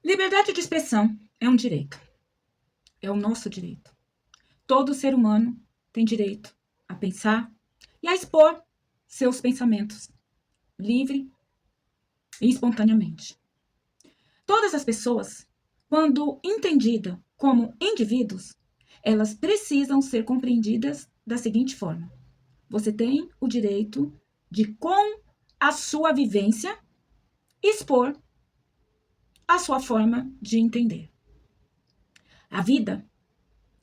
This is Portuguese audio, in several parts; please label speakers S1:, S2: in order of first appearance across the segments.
S1: Liberdade de expressão é um direito. É o nosso direito. Todo ser humano tem direito a pensar e a expor seus pensamentos, livre e espontaneamente. Todas as pessoas, quando entendidas como indivíduos, elas precisam ser compreendidas da seguinte forma: você tem o direito de, com a sua vivência, expor a sua forma de entender. A vida,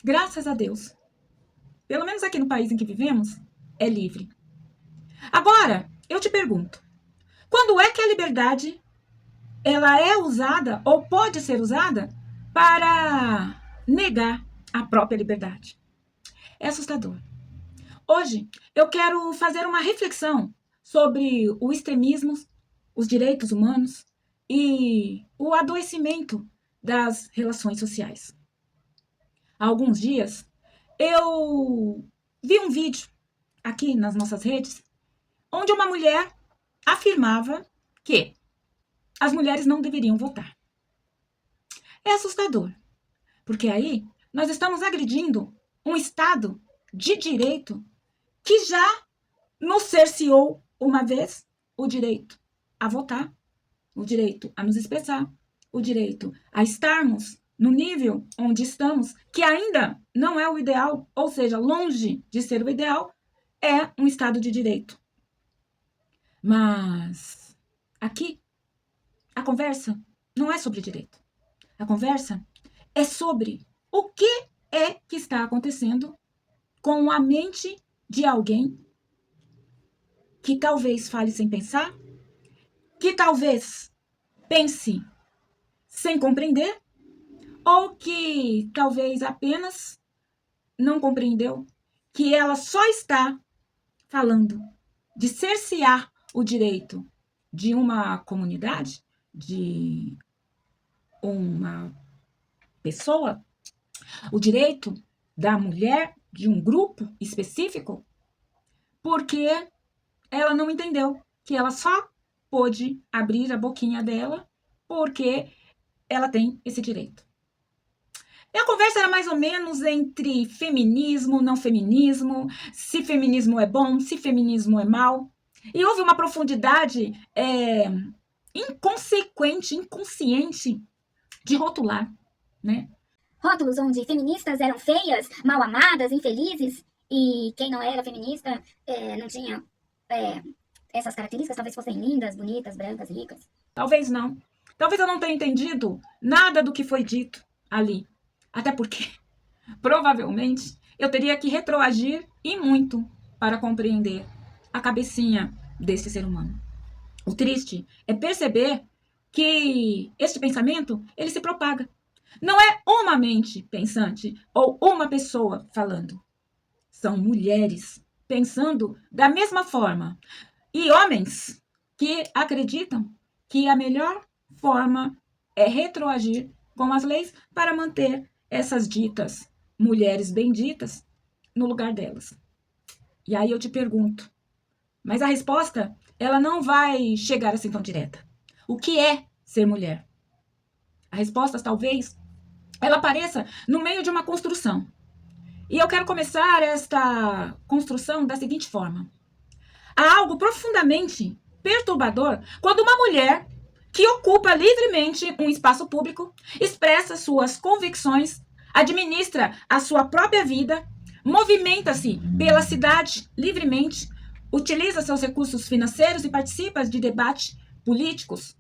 S1: graças a Deus, pelo menos aqui no país em que vivemos, é livre. Agora, eu te pergunto, quando é que a liberdade ela é usada ou pode ser usada para negar a própria liberdade? É assustador. Hoje, eu quero fazer uma reflexão sobre o extremismo, os direitos humanos e o adoecimento das relações sociais. Há alguns dias, eu vi um vídeo aqui nas nossas redes onde uma mulher afirmava que as mulheres não deveriam votar. É assustador, porque aí nós estamos agredindo um Estado de direito que já nos cerceou uma vez o direito a votar, o direito a nos expressar, o direito a estarmos no nível onde estamos, que ainda não é o ideal, ou seja, longe de ser o ideal, é um Estado de direito. Mas aqui a conversa não é sobre direito. A conversa é sobre o que é que está acontecendo com a mente de alguém que talvez fale sem pensar, que talvez pense sem compreender, ou que talvez apenas não compreendeu que ela só está falando de cercear o direito de uma comunidade, de uma pessoa, o direito da mulher de um grupo específico, porque ela não entendeu que ela só pôde abrir a boquinha dela porque ela tem esse direito. E a conversa era mais ou menos entre feminismo, não feminismo, se feminismo é bom, se feminismo é mal. E houve uma profundidade inconsequente, inconsciente de rotular, né?
S2: Rótulos onde feministas eram feias, mal amadas, infelizes, e quem não era feminista não tinha essas características, talvez fossem lindas, bonitas, brancas, ricas.
S1: Talvez não. Talvez eu não tenha entendido nada do que foi dito ali. Até porque, provavelmente, eu teria que retroagir e muito para compreender a cabecinha desse ser humano. O triste é perceber que este pensamento, ele se propaga. Não é uma mente pensante ou uma pessoa falando. São mulheres pensando da mesma forma. E homens que acreditam que a melhor forma é retroagir com as leis para manter essas ditas mulheres benditas no lugar delas. E aí eu te pergunto, mas a resposta, ela não vai chegar assim tão direta. O que é ser mulher? A resposta, talvez, ela apareça no meio de uma construção. E eu quero começar esta construção da seguinte forma. Há algo profundamente perturbador quando uma mulher que ocupa livremente um espaço público, expressa suas convicções, administra a sua própria vida, movimenta-se pela cidade livremente, utiliza seus recursos financeiros e participa de debates políticos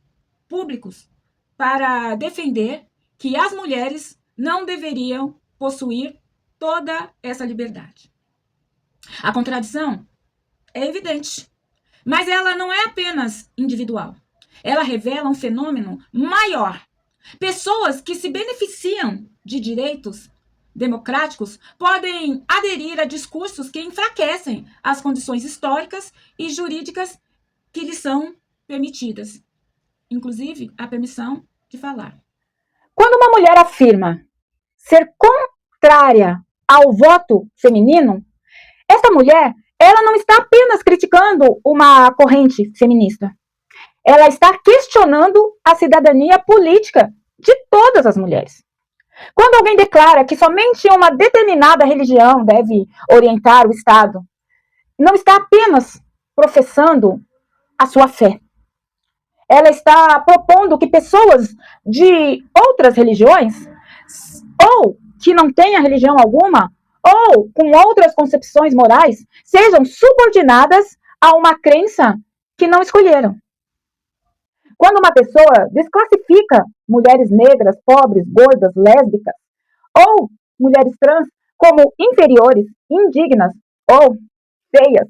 S1: públicos para defender que as mulheres não deveriam possuir toda essa liberdade. A contradição é evidente, mas ela não é apenas individual. Ela revela um fenômeno maior. Pessoas que se beneficiam de direitos democráticos podem aderir a discursos que enfraquecem as condições históricas e jurídicas que lhes são permitidas, inclusive a permissão de falar. Quando uma mulher afirma ser contrária ao voto feminino, essa mulher, ela não está apenas criticando uma corrente feminista. Ela está questionando a cidadania política de todas as mulheres. Quando alguém declara que somente uma determinada religião deve orientar o Estado, não está apenas professando a sua fé. Ela está propondo que pessoas de outras religiões, ou que não tenham religião alguma, ou com outras concepções morais, sejam subordinadas a uma crença que não escolheram. Quando uma pessoa desclassifica mulheres negras, pobres, gordas, lésbicas ou mulheres trans como inferiores, indignas ou feias,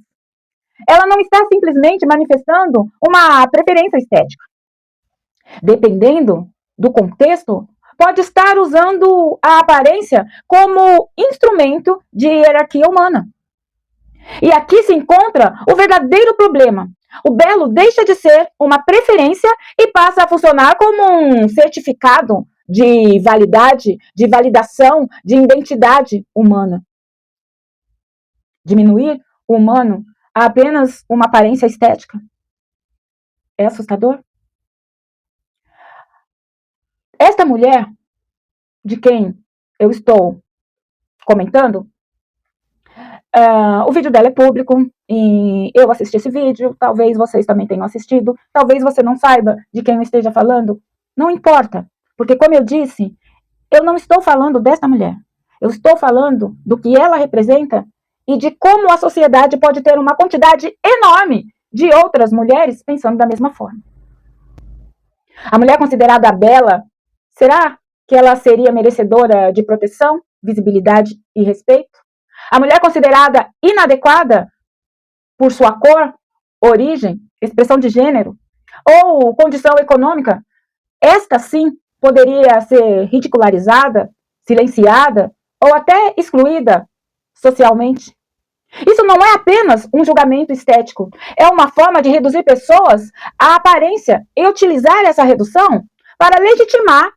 S1: ela não está simplesmente manifestando uma preferência estética. Dependendo do contexto, pode estar usando a aparência como instrumento de hierarquia humana. E aqui se encontra o verdadeiro problema. O belo deixa de ser uma preferência e passa a funcionar como um certificado de validade, de validação, de identidade humana. Diminuir o humano a apenas uma aparência estética é assustador. Esta mulher, de quem eu estou comentando, o vídeo dela é público e eu assisti esse vídeo, talvez vocês também tenham assistido, talvez você não saiba de quem eu esteja falando, não importa, porque como eu disse, eu não estou falando desta mulher, eu estou falando do que ela representa e de como a sociedade pode ter uma quantidade enorme de outras mulheres pensando da mesma forma. A mulher considerada bela, será que ela seria merecedora de proteção, visibilidade e respeito? A mulher considerada inadequada por sua cor, origem, expressão de gênero ou condição econômica, esta sim poderia ser ridicularizada, silenciada ou até excluída socialmente. Isso não é apenas um julgamento estético, é uma forma de reduzir pessoas à aparência e utilizar essa redução para legitimar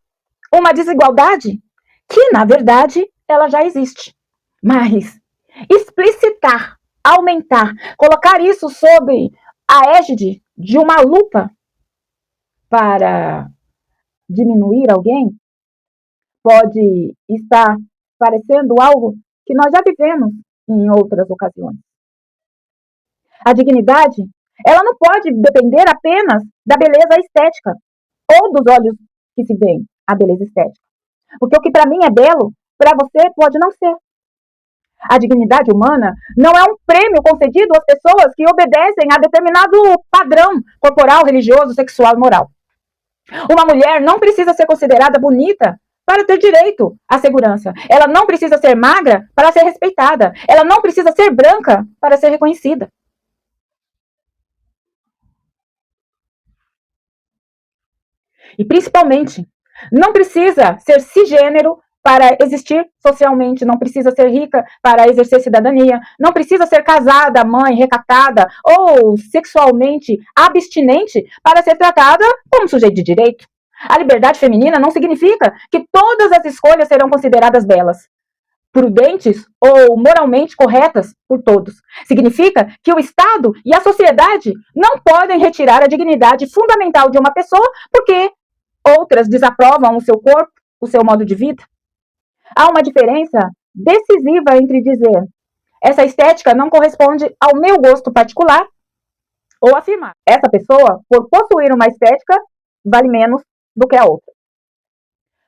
S1: uma desigualdade que, na verdade, ela já existe. Mas explicitar, aumentar, colocar isso sob a égide de uma lupa para diminuir alguém pode estar parecendo algo que nós já vivemos em outras ocasiões. A dignidade, ela não pode depender apenas da beleza estética ou dos olhos que se veem a beleza estética. Porque o que para mim é belo, para você pode não ser. A dignidade humana não é um prêmio concedido às pessoas que obedecem a determinado padrão corporal, religioso, sexual e moral. Uma mulher não precisa ser considerada bonita para ter direito à segurança. Ela não precisa ser magra para ser respeitada. Ela não precisa ser branca para ser reconhecida. E principalmente, não precisa ser cisgênero para existir socialmente, não precisa ser rica para exercer cidadania, não precisa ser casada, mãe, recatada ou sexualmente abstinente para ser tratada como sujeito de direito. A liberdade feminina não significa que todas as escolhas serão consideradas belas, prudentes ou moralmente corretas por todos. Significa que o Estado e a sociedade não podem retirar a dignidade fundamental de uma pessoa porque outras desaprovam o seu corpo, o seu modo de vida. Há uma diferença decisiva entre dizer essa estética não corresponde ao meu gosto particular ou afirmar essa pessoa, por possuir uma estética, vale menos do que a outra.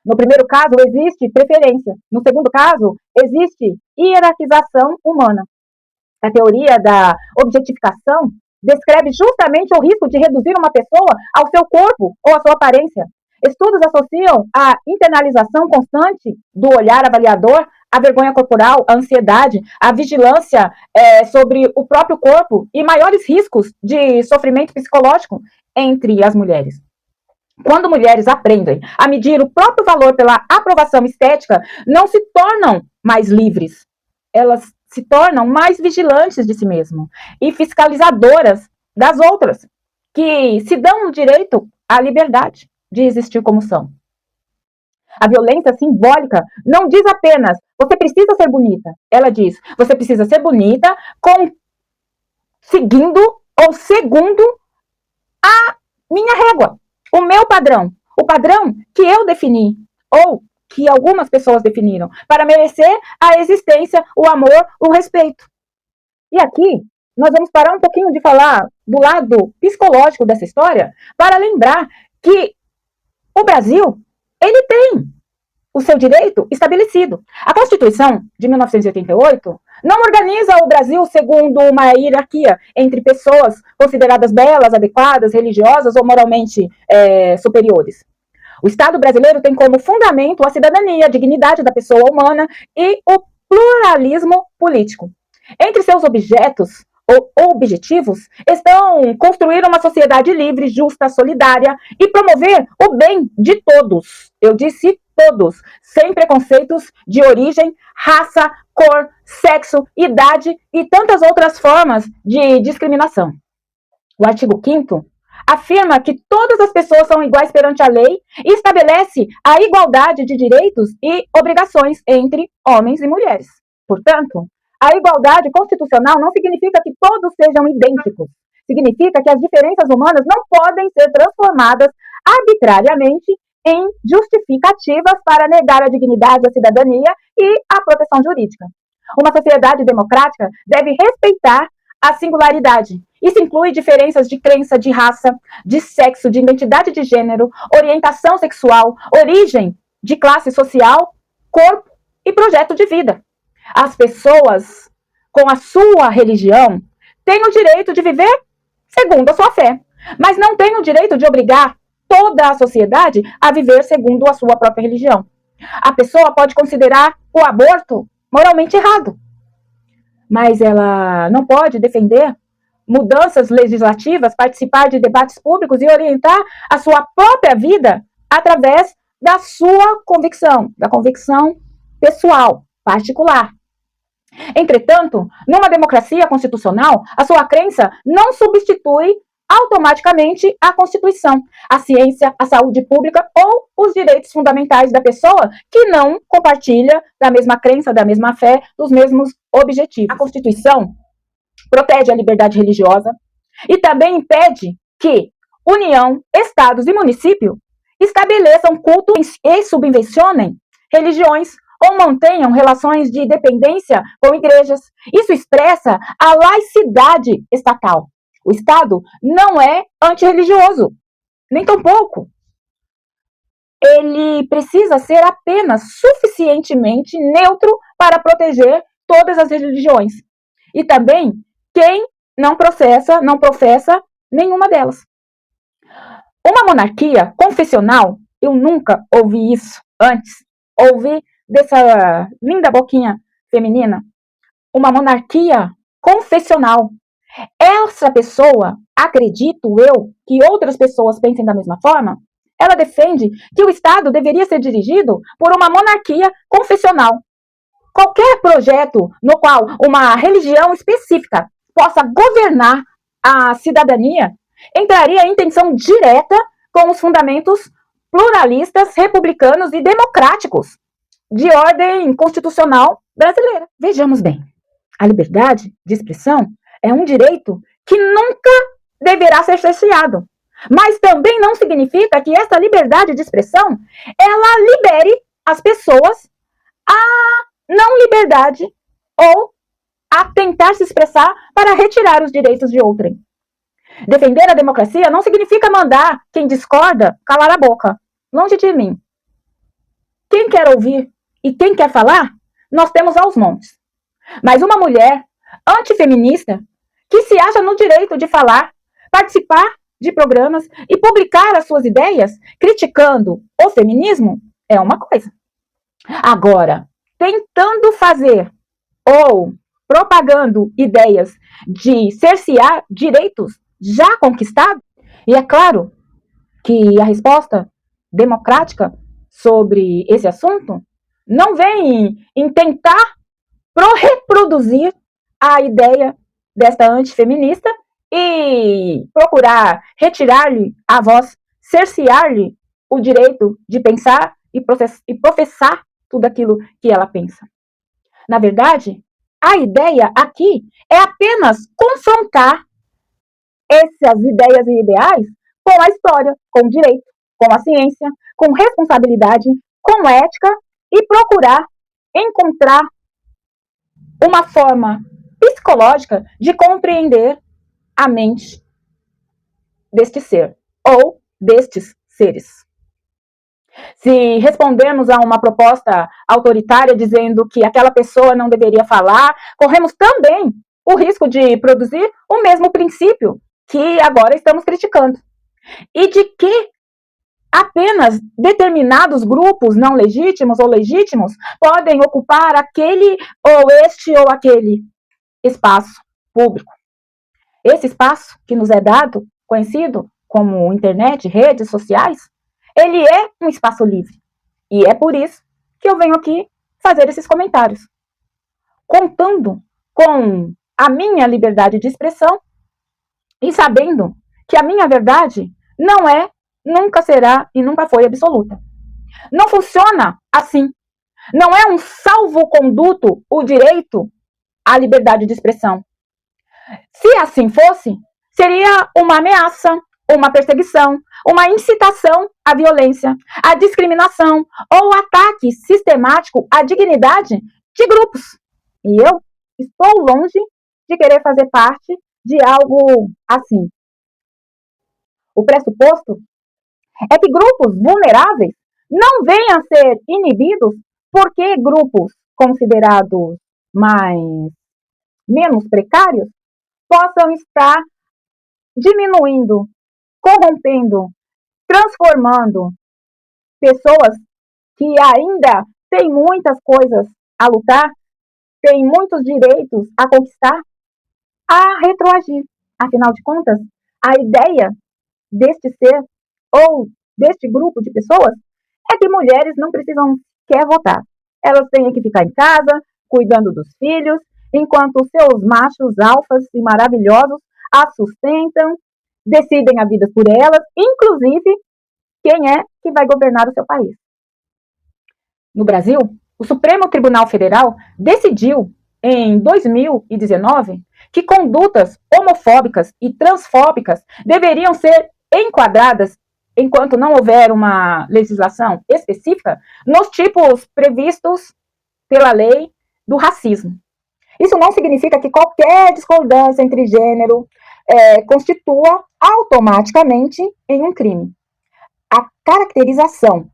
S1: No primeiro caso, existe preferência. No segundo caso, existe hierarquização humana. A teoria da objetificação descreve justamente o risco de reduzir uma pessoa ao seu corpo ou à sua aparência. Estudos associam a internalização constante do olhar avaliador, a vergonha corporal, a ansiedade, a vigilância sobre o próprio corpo e maiores riscos de sofrimento psicológico entre as mulheres. Quando mulheres aprendem a medir o próprio valor pela aprovação estética, não se tornam mais livres. Elas se tornam mais vigilantes de si mesmas e fiscalizadoras das outras, que se dão o direito à liberdade de existir como são. A violência simbólica não diz apenas você precisa ser bonita. Ela diz você precisa ser bonita seguindo ou segundo a minha régua, o meu padrão, o padrão que eu defini, ou que algumas pessoas definiram, para merecer a existência, o amor, o respeito. E aqui, nós vamos parar um pouquinho de falar do lado psicológico dessa história, para lembrar que o Brasil, ele tem o seu direito estabelecido. A Constituição de 1988 não organiza o Brasil segundo uma hierarquia entre pessoas consideradas belas, adequadas, religiosas ou moralmente superiores. O Estado brasileiro tem como fundamento a cidadania, a dignidade da pessoa humana e o pluralismo político. Entre seus objetos ou objetivos estão construir uma sociedade livre, justa, solidária e promover o bem de todos. Eu disse todos, sem preconceitos de origem, raça, cor, sexo, idade e tantas outras formas de discriminação. O artigo 5º afirma que todas as pessoas são iguais perante a lei e estabelece a igualdade de direitos e obrigações entre homens e mulheres. Portanto, a igualdade constitucional não significa que todos sejam idênticos. Significa que as diferenças humanas não podem ser transformadas arbitrariamente em justificativas para negar a dignidade, a cidadania e a proteção jurídica. Uma sociedade democrática deve respeitar a singularidade. Isso inclui diferenças de crença, de raça, de sexo, de identidade de gênero, orientação sexual, origem de classe social, corpo e projeto de vida. As pessoas com a sua religião têm o direito de viver segundo a sua fé, mas não têm o direito de obrigar toda a sociedade a viver segundo a sua própria religião. A pessoa pode considerar o aborto moralmente errado, mas ela não pode defender mudanças legislativas, participar de debates públicos e orientar a sua própria vida através da sua convicção, da convicção pessoal, particular. Entretanto, numa democracia constitucional, a sua crença não substitui automaticamente a Constituição, a ciência, a saúde pública ou os direitos fundamentais da pessoa que não compartilha da mesma crença, da mesma fé, dos mesmos objetivos. A Constituição protege a liberdade religiosa e também impede que União, Estados e município estabeleçam cultos e subvencionem religiões ou mantenham relações de dependência com igrejas. Isso expressa a laicidade estatal. O Estado não é antirreligioso, nem tampouco. Ele precisa ser apenas suficientemente neutro para proteger todas as religiões. E também quem não professa nenhuma delas. Uma monarquia confessional, eu nunca ouvi isso antes. Ouvi dessa linda boquinha feminina. Uma monarquia confessional. Essa pessoa, acredito eu, que outras pessoas pensem da mesma forma, ela defende que o Estado deveria ser dirigido por uma monarquia confessional. Qualquer projeto no qual uma religião específica possa governar a cidadania entraria em tensão direta com os fundamentos pluralistas, republicanos e democráticos de ordem constitucional brasileira. Vejamos bem, a liberdade de expressão é um direito que nunca deverá ser cerceado. Mas também não significa que essa liberdade de expressão ela libere as pessoas à não liberdade ou a tentar se expressar para retirar os direitos de outrem. Defender a democracia não significa mandar quem discorda calar a boca. Longe de mim. Quem quer ouvir e quem quer falar, nós temos aos montes. Mas uma mulher antifeminista que se acha no direito de falar, participar de programas e publicar as suas ideias criticando o feminismo é uma coisa. Agora, tentando fazer ou propagando ideias de cercear direitos já conquistados, e é claro que a resposta democrática sobre esse assunto não vem em tentar reproduzir a ideia desta antifeminista e procurar retirar-lhe a voz, cercear-lhe o direito de pensar e professar tudo aquilo que ela pensa. Na verdade, a ideia aqui é apenas confrontar essas ideias e ideais com a história, com o direito, com a ciência, com responsabilidade, com ética e procurar encontrar uma forma psicológica de compreender a mente deste ser ou destes seres. Se respondermos a uma proposta autoritária dizendo que aquela pessoa não deveria falar, corremos também o risco de produzir o mesmo princípio que agora estamos criticando. E de que apenas determinados grupos não legítimos ou legítimos podem ocupar aquele ou este ou aquele espaço público. Esse espaço que nos é dado, conhecido como internet, redes sociais, ele é um espaço livre. E é por isso que eu venho aqui fazer esses comentários. Contando com a minha liberdade de expressão e sabendo que a minha verdade não é, nunca será e nunca foi absoluta. Não funciona assim. Não é um salvo-conduto o direito à liberdade de expressão. Se assim fosse, seria uma ameaça, uma perseguição, uma incitação à violência, à discriminação ou ataque sistemático à dignidade de grupos. E eu estou longe de querer fazer parte de algo assim. O pressuposto é que grupos vulneráveis não venham a ser inibidos porque grupos considerados menos precários possam estar diminuindo, corrompendo, transformando pessoas que ainda têm muitas coisas a lutar, têm muitos direitos a conquistar, a retroagir. Afinal de contas, a ideia deste ser ou deste grupo de pessoas é que mulheres não precisam sequer votar. Elas têm que ficar em casa, cuidando dos filhos, enquanto seus machos alfas e maravilhosos as sustentam, decidem a vida por elas, inclusive quem é que vai governar o seu país. No Brasil, o Supremo Tribunal Federal decidiu, em 2019, que condutas homofóbicas e transfóbicas deveriam ser enquadradas, enquanto não houver uma legislação específica, nos tipos previstos pela lei do racismo. Isso não significa que qualquer discordância entre gênero constitua automaticamente em um crime. A caracterização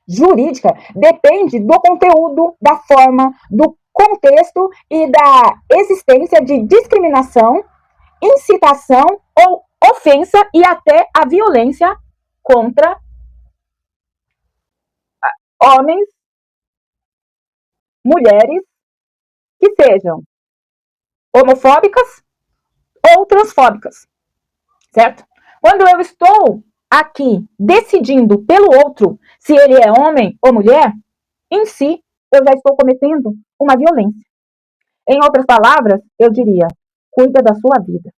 S1: jurídica depende do conteúdo, da forma, do contexto e da existência de discriminação, incitação ou ofensa e até a violência contra homens, mulheres que sejam homofóbicas ou transfóbicas, certo? Quando eu estou aqui decidindo pelo outro se ele é homem ou mulher, em si, eu já estou cometendo uma violência. Em outras palavras, eu diria, cuida da sua vida.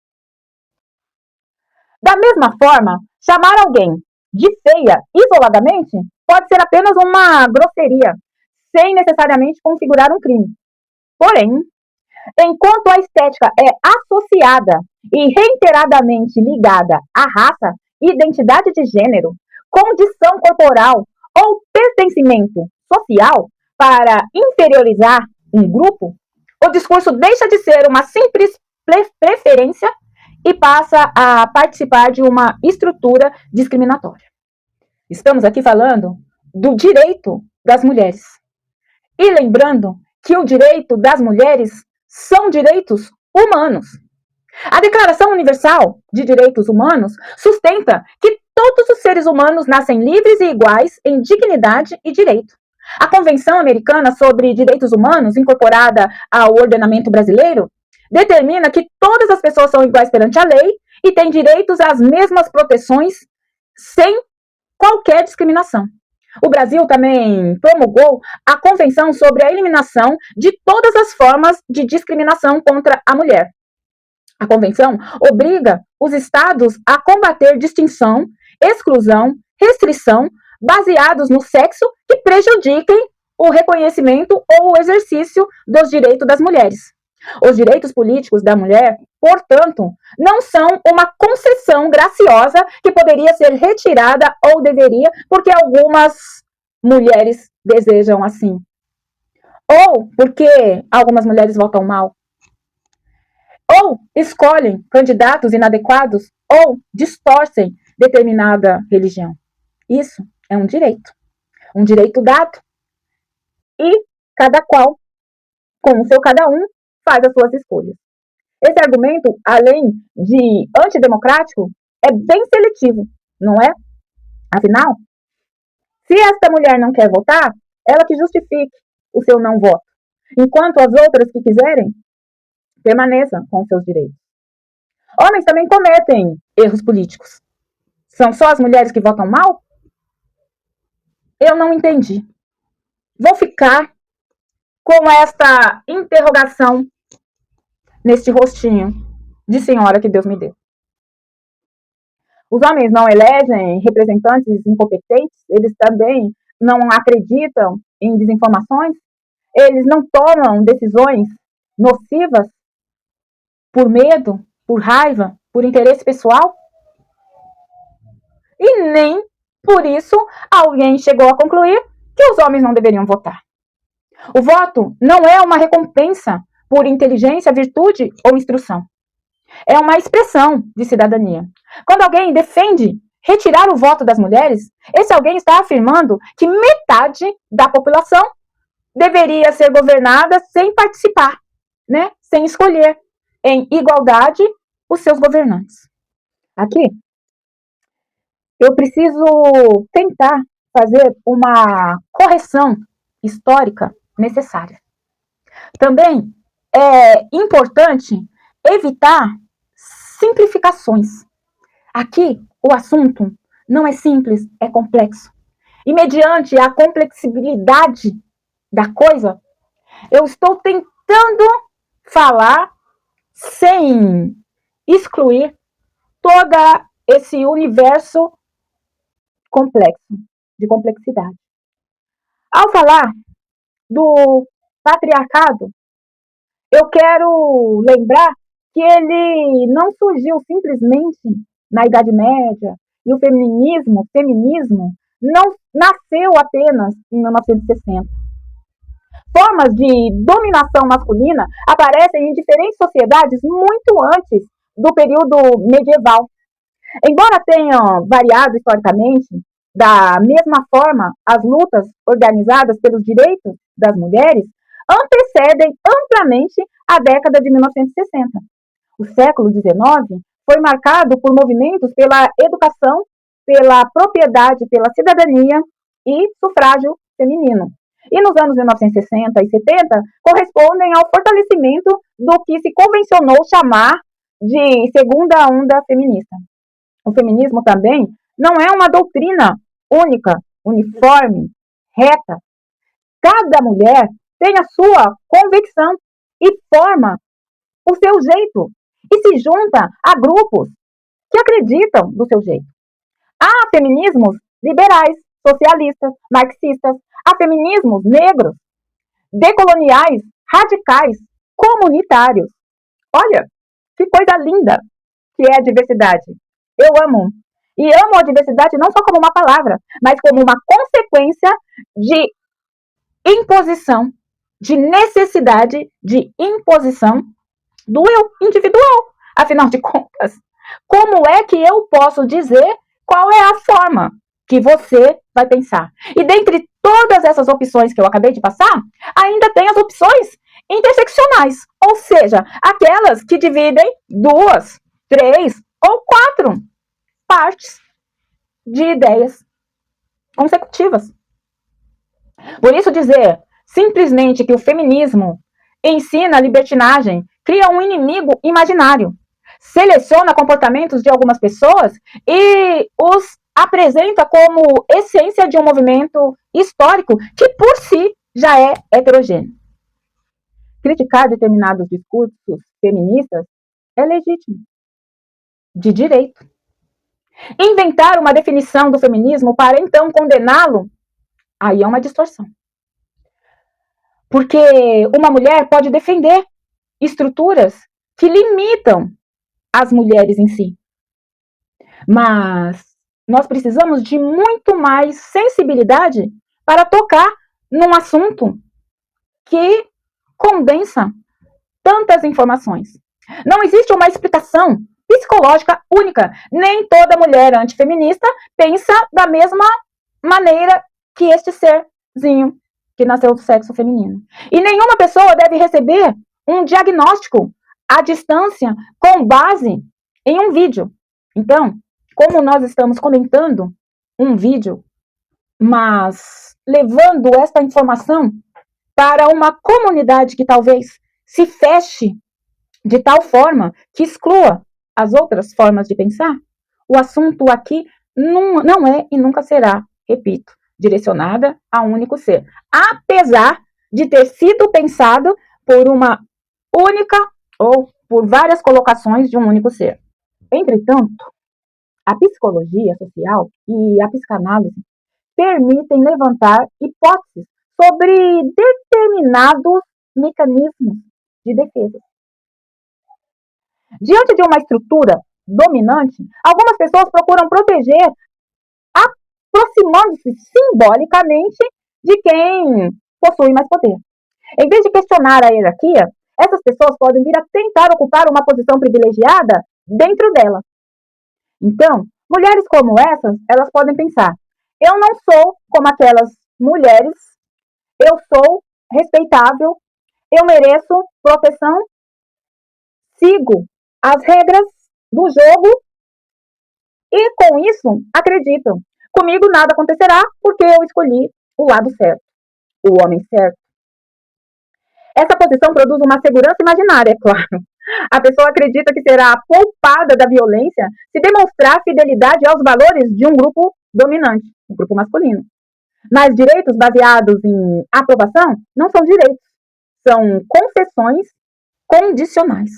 S1: Da mesma forma, chamar alguém de feia isoladamente pode ser apenas uma grosseria, sem necessariamente configurar um crime. Porém, enquanto a estética é associada e reiteradamente ligada à raça, identidade de gênero, condição corporal ou pertencimento social para inferiorizar um grupo, o discurso deixa de ser uma simples preferência e passa a participar de uma estrutura discriminatória. Estamos aqui falando do direito das mulheres. E lembrando que o direito das mulheres são direitos humanos. A Declaração Universal de Direitos Humanos sustenta que todos os seres humanos nascem livres e iguais em dignidade e direito. A Convenção Americana sobre Direitos Humanos, incorporada ao ordenamento brasileiro, determina que todas as pessoas são iguais perante a lei e têm direitos às mesmas proteções sem qualquer discriminação. O Brasil também promulgou a Convenção sobre a Eliminação de todas as formas de discriminação contra a mulher. A Convenção obriga os Estados a combater distinção, exclusão, restrição, baseados no sexo que prejudiquem o reconhecimento ou o exercício dos direitos das mulheres. Os direitos políticos da mulher portanto, não são uma concessão graciosa que poderia ser retirada ou deveria, porque algumas mulheres desejam assim. Ou porque algumas mulheres votam mal. Ou escolhem candidatos inadequados ou distorcem determinada religião. Isso é um direito dado. E cada qual, com o seu cada um, faz as suas escolhas. Esse argumento, além de antidemocrático, é bem seletivo, não é? Afinal, se esta mulher não quer votar, ela que justifique o seu não voto. Enquanto as outras que quiserem, permaneçam com seus direitos. Homens também cometem erros políticos. São só as mulheres que votam mal? Eu não entendi. Vou ficar com esta interrogação neste rostinho de senhora que Deus me deu. Os homens não elegem representantes incompetentes, eles também não acreditam em desinformações, eles não tomam decisões nocivas por medo, por raiva, por interesse pessoal. E nem por isso alguém chegou a concluir que os homens não deveriam votar. O voto não é uma recompensa por inteligência, virtude ou instrução. É uma expressão de cidadania. Quando alguém defende retirar o voto das mulheres, esse alguém está afirmando que metade da população deveria ser governada sem participar, né? Sem escolher, em igualdade, os seus governantes. Aqui, eu preciso tentar fazer uma correção histórica necessária. Também é importante evitar simplificações. Aqui, o assunto não é simples, é complexo. E mediante a complexibilidade da coisa, eu estou tentando falar sem excluir todo esse universo complexo, de complexidade. Ao falar do patriarcado, eu quero lembrar que ele não surgiu simplesmente na Idade Média, e o feminismo não nasceu apenas em 1960. Formas de dominação masculina aparecem em diferentes sociedades muito antes do período medieval. Embora tenham variado historicamente, da mesma forma, as lutas organizadas pelos direitos das mulheres antecedem amplamente a década de 1960. O século XIX foi marcado por movimentos pela educação, pela propriedade, pela cidadania e sufrágio feminino. E nos anos 1960 e 70 correspondem ao fortalecimento do que se convencionou chamar de segunda onda feminista. O feminismo também não é uma doutrina única, uniforme, reta. Cada mulher tem a sua convicção e forma o seu jeito e se junta a grupos que acreditam do seu jeito. Há feminismos liberais, socialistas, marxistas, há feminismos negros, decoloniais, radicais, comunitários. Olha, que coisa linda que é a diversidade. Eu amo. E amo a diversidade não só como uma palavra, mas como uma consequência de imposição, de necessidade de imposição do eu individual. Afinal de contas, como é que eu posso dizer qual é a forma que você vai pensar? E dentre todas essas opções que eu acabei de passar, ainda tem as opções interseccionais, ou seja, aquelas que dividem 2, 3 ou 4 partes de ideias consecutivas. Por isso dizer simplesmente que o feminismo ensina a libertinagem, cria um inimigo imaginário, seleciona comportamentos de algumas pessoas e os apresenta como essência de um movimento histórico que por si já é heterogêneo. Criticar determinados discursos feministas é legítimo, de direito. Inventar uma definição do feminismo para então condená-lo, aí é uma distorção. Porque uma mulher pode defender estruturas que limitam as mulheres em si. Mas nós precisamos de muito mais sensibilidade para tocar num assunto que condensa tantas informações. Não existe uma explicação psicológica única. Nem toda mulher antifeminista pensa da mesma maneira que este serzinho que nasceu do sexo feminino. E nenhuma pessoa deve receber um diagnóstico à distância com base em um vídeo. Então, como nós estamos comentando um vídeo, mas levando esta informação para uma comunidade que talvez se feche de tal forma que exclua as outras formas de pensar, o assunto aqui não é e nunca será, repito, direcionada a um único ser, apesar de ter sido pensado por uma única ou por várias colocações de um único ser. Entretanto, a psicologia social e a psicanálise permitem levantar hipóteses sobre determinados mecanismos de defesa. Diante de uma estrutura dominante, algumas pessoas procuram proteger, aproximando-se simbolicamente de quem possui mais poder. Em vez de questionar a hierarquia, essas pessoas podem vir a tentar ocupar uma posição privilegiada dentro dela. Então, mulheres como essas, elas podem pensar: eu não sou como aquelas mulheres, eu sou respeitável, eu mereço proteção, sigo as regras do jogo e, com isso, acreditam. Comigo nada acontecerá porque eu escolhi o lado certo, o homem certo. Essa posição produz uma segurança imaginária, é claro. A pessoa acredita que será poupada da violência se demonstrar fidelidade aos valores de um grupo dominante, um grupo masculino. Mas direitos baseados em aprovação não são direitos, são concessões condicionais.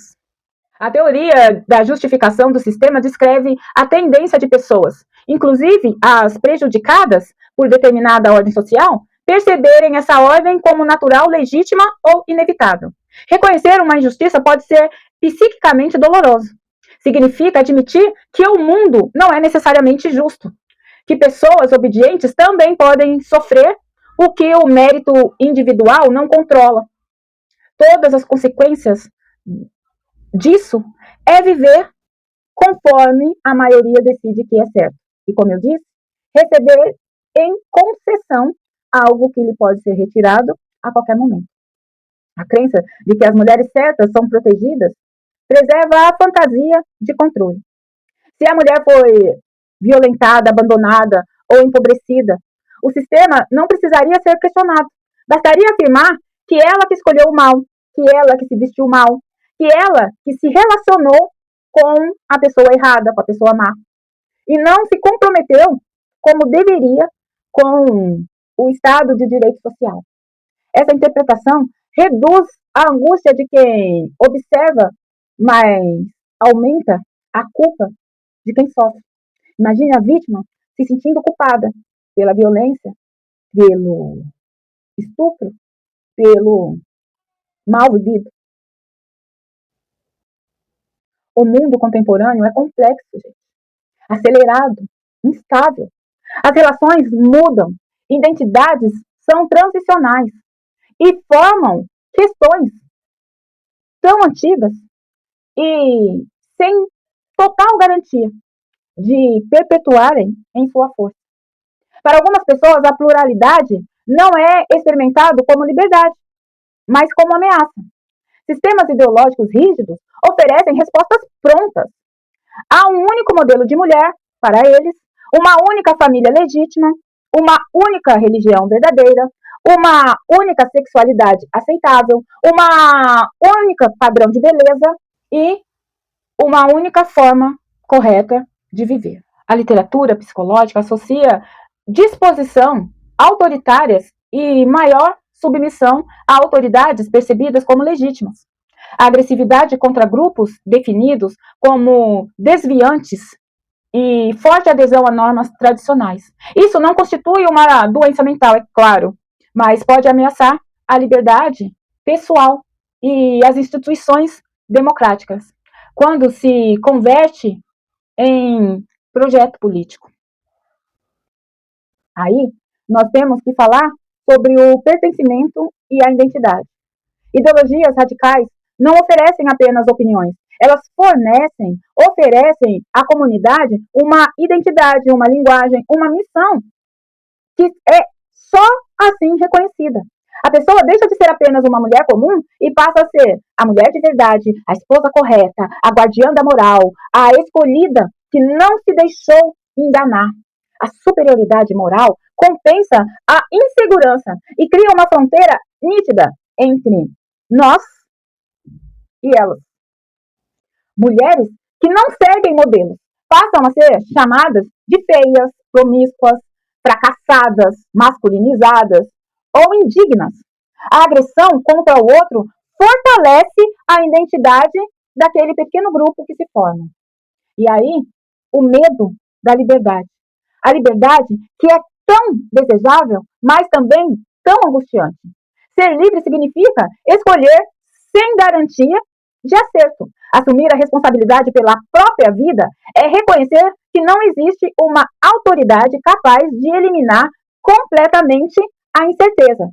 S1: A teoria da justificação do sistema descreve a tendência de pessoas, inclusive as prejudicadas por determinada ordem social, perceberem essa ordem como natural, legítima ou inevitável. Reconhecer uma injustiça pode ser psiquicamente doloroso. Significa admitir que o mundo não é necessariamente justo, que pessoas obedientes também podem sofrer o que o mérito individual não controla. Todas as consequências disso é viver conforme a maioria decide que é certo. E como eu disse, receber em concessão algo que lhe pode ser retirado a qualquer momento. A crença de que as mulheres certas são protegidas preserva a fantasia de controle. Se a mulher foi violentada, abandonada ou empobrecida, o sistema não precisaria ser questionado. Bastaria afirmar que ela que escolheu o mal, que ela que se vestiu mal, que ela que se relacionou com a pessoa errada, com a pessoa má. E não se comprometeu como deveria com o Estado de Direito Social. Essa interpretação reduz a angústia de quem observa, mas aumenta a culpa de quem sofre. Imagine a vítima se sentindo culpada pela violência, pelo estupro, pelo mal vivido. O mundo contemporâneo é complexo, gente. Acelerado, instável. As relações mudam, identidades são transicionais e formam questões tão antigas e sem total garantia de perpetuarem em sua força. Para algumas pessoas, a pluralidade não é experimentado como liberdade, mas como ameaça. Sistemas ideológicos rígidos oferecem respostas prontas. Há um único modelo de mulher para eles, uma única família legítima, uma única religião verdadeira, uma única sexualidade aceitável, uma única padrão de beleza e uma única forma correta de viver. A literatura psicológica associa disposição autoritárias e maior submissão a autoridades percebidas como legítimas. A agressividade contra grupos definidos como desviantes e forte adesão a normas tradicionais. Isso não constitui uma doença mental, é claro, mas pode ameaçar a liberdade pessoal e as instituições democráticas, quando se converte em projeto político. Aí, nós temos que falar sobre o pertencimento e a identidade. Ideologias radicais não oferecem apenas opiniões, elas oferecem à comunidade uma identidade, uma linguagem, uma missão que é só assim reconhecida. A pessoa deixa de ser apenas uma mulher comum e passa a ser a mulher de verdade, a esposa correta, a guardiã da moral, a escolhida que não se deixou enganar. A superioridade moral compensa a insegurança e cria uma fronteira nítida entre nós e elas. Mulheres que não seguem modelos passam a ser chamadas de feias, promíscuas, fracassadas, masculinizadas ou indignas. A agressão contra o outro fortalece a identidade daquele pequeno grupo que se forma. E aí, o medo da liberdade. A liberdade que é tão desejável, mas também tão angustiante. Ser livre significa escolher sem garantia de acerto. Assumir a responsabilidade pela própria vida é reconhecer que não existe uma autoridade capaz de eliminar completamente a incerteza.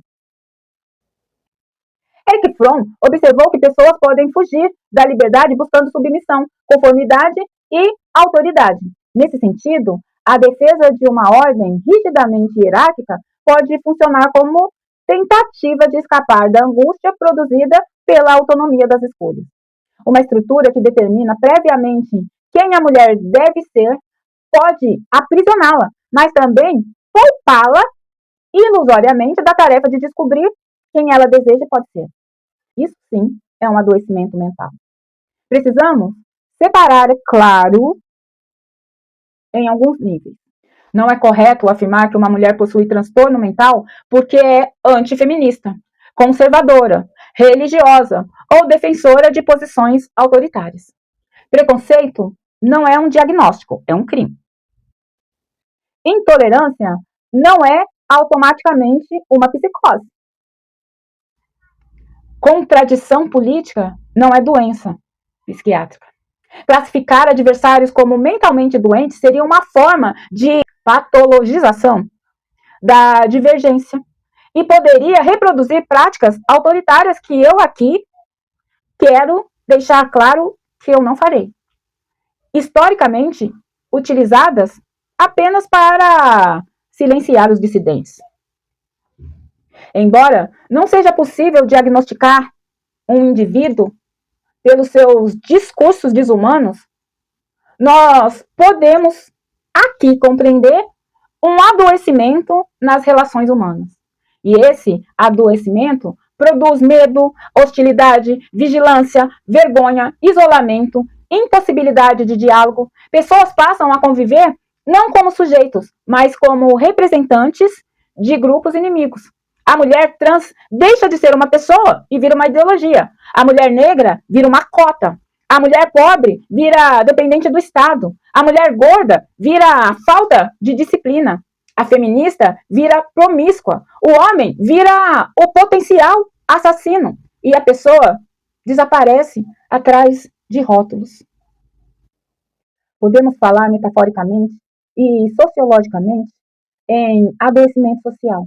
S1: Eric Fromm observou que pessoas podem fugir da liberdade buscando submissão, conformidade e autoridade. Nesse sentido, a defesa de uma ordem rigidamente hierárquica pode funcionar como tentativa de escapar da angústia produzida pela autonomia das escolhas. Uma estrutura que determina previamente quem a mulher deve ser pode aprisioná-la, mas também poupá-la ilusoriamente da tarefa de descobrir quem ela deseja e pode ser. Isso sim é um adoecimento mental. Precisamos separar, é claro, em alguns níveis. Não é correto afirmar que uma mulher possui transtorno mental porque é antifeminista, conservadora, religiosa ou defensora de posições autoritárias. Preconceito não é um diagnóstico, é um crime. Intolerância não é automaticamente uma psicose. Contradição política não é doença psiquiátrica. Classificar adversários como mentalmente doentes seria uma forma de patologização da divergência e poderia reproduzir práticas autoritárias que eu aqui quero deixar claro que eu não farei. Historicamente, utilizadas apenas para silenciar os dissidentes. Embora não seja possível diagnosticar um indivíduo pelos seus discursos desumanos, nós podemos aqui compreender um adoecimento nas relações humanas. E esse adoecimento produz medo, hostilidade, vigilância, vergonha, isolamento, impossibilidade de diálogo. Pessoas passam a conviver não como sujeitos, mas como representantes de grupos inimigos. A mulher trans deixa de ser uma pessoa e vira uma ideologia. A mulher negra vira uma cota. A mulher pobre vira dependente do Estado. A mulher gorda vira falta de disciplina. A feminista vira promíscua. O homem vira o potencial assassino. E a pessoa desaparece atrás de rótulos. Podemos falar metaforicamente e sociologicamente em adoecimento social,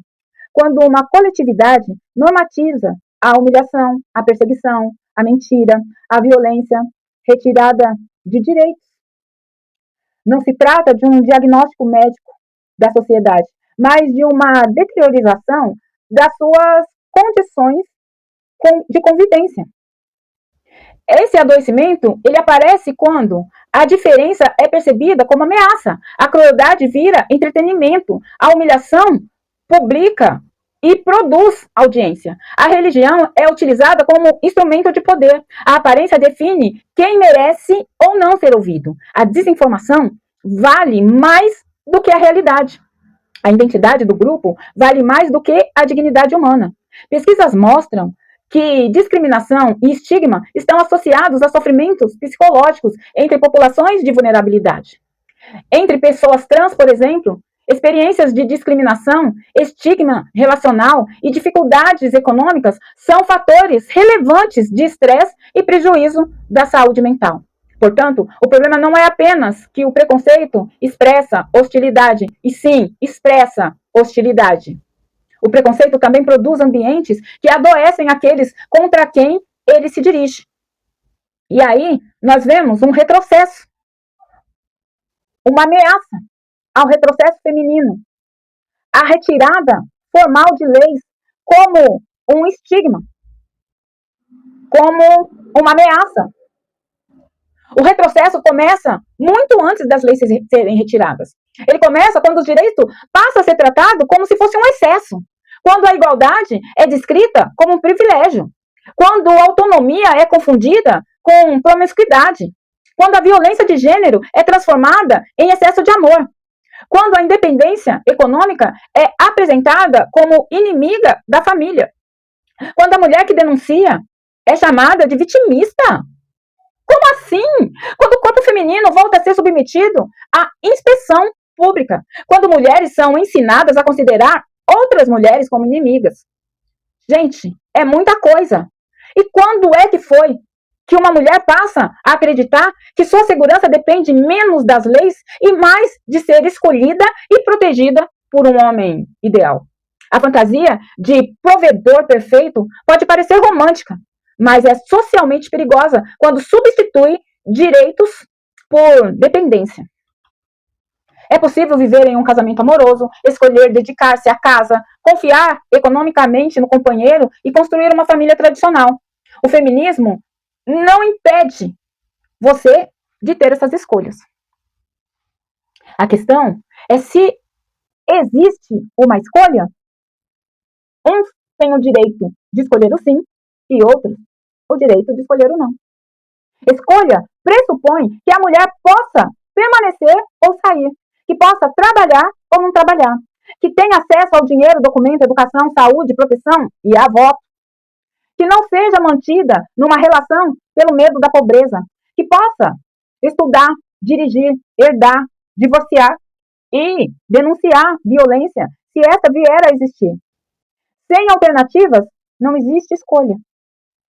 S1: quando uma coletividade normatiza a humilhação, a perseguição, a mentira, a violência, retirada de direitos. Não se trata de um diagnóstico médico da sociedade, mas de uma deteriorização das suas condições de convivência. Esse adoecimento, ele aparece quando a diferença é percebida como ameaça, a crueldade vira entretenimento, a humilhação publica e produz audiência. A religião é utilizada como instrumento de poder. A aparência define quem merece ou não ser ouvido. A desinformação vale mais do que a realidade. A identidade do grupo vale mais do que a dignidade humana. Pesquisas mostram que discriminação e estigma estão associados a sofrimentos psicológicos entre populações de vulnerabilidade. Entre pessoas trans, por exemplo, Experiências de discriminação, estigma relacional e dificuldades econômicas são fatores relevantes de estresse e prejuízo da saúde mental. Portanto, o problema não é apenas que o preconceito expressa hostilidade, e sim, expressa hostilidade. O preconceito também produz ambientes que adoecem aqueles contra quem ele se dirige. E aí, nós vemos um retrocesso, uma ameaça ao retrocesso feminino, a retirada formal de leis como um estigma, como uma ameaça. O retrocesso começa muito antes das leis serem retiradas. Ele começa quando o direito passa a ser tratado como se fosse um excesso, quando a igualdade é descrita como um privilégio, quando a autonomia é confundida com promiscuidade, quando a violência de gênero é transformada em excesso de amor, quando a independência econômica é apresentada como inimiga da família, quando a mulher que denuncia é chamada de vitimista. Como assim? Quando o corpo feminino volta a ser submetido à inspeção pública, quando mulheres são ensinadas a considerar outras mulheres como inimigas. Gente, é muita coisa. E quando é que foi que uma mulher passa a acreditar que sua segurança depende menos das leis e mais de ser escolhida e protegida por um homem ideal? A fantasia de provedor perfeito pode parecer romântica, mas é socialmente perigosa quando substitui direitos por dependência. É possível viver em um casamento amoroso, escolher dedicar-se à casa, confiar economicamente no companheiro e construir uma família tradicional. O feminismo não impede você de ter essas escolhas. A questão é se existe uma escolha. Uns têm o direito de escolher o sim e outros o direito de escolher o não. Escolha pressupõe que a mulher possa permanecer ou sair, que possa trabalhar ou não trabalhar, que tenha acesso ao dinheiro, documento, educação, saúde, profissão e a voto, que não seja mantida numa relação pelo medo da pobreza, que possa estudar, dirigir, herdar, divorciar e denunciar violência se esta vier a existir. Sem alternativas, não existe escolha.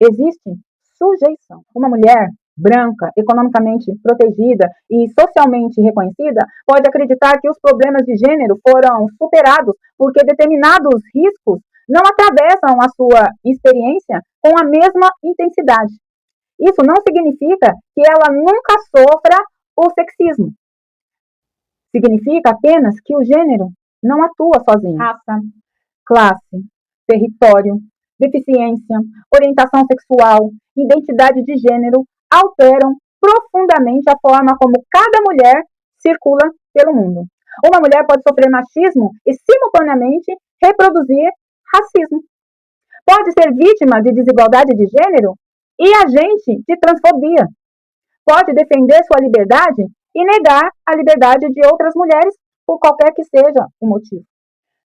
S1: Existe sujeição. Uma mulher branca, economicamente protegida e socialmente reconhecida pode acreditar que os problemas de gênero foram superados porque determinados riscos não atravessam a sua experiência com a mesma intensidade. Isso não significa que ela nunca sofra o sexismo. Significa apenas que o gênero não atua sozinho. Raça, classe, território, deficiência, orientação sexual, identidade de gênero alteram profundamente a forma como cada mulher circula pelo mundo. Uma mulher pode sofrer machismo e simultaneamente reproduzir racismo. Pode ser vítima de desigualdade de gênero e agente de transfobia. Pode defender sua liberdade e negar a liberdade de outras mulheres por qualquer que seja o motivo.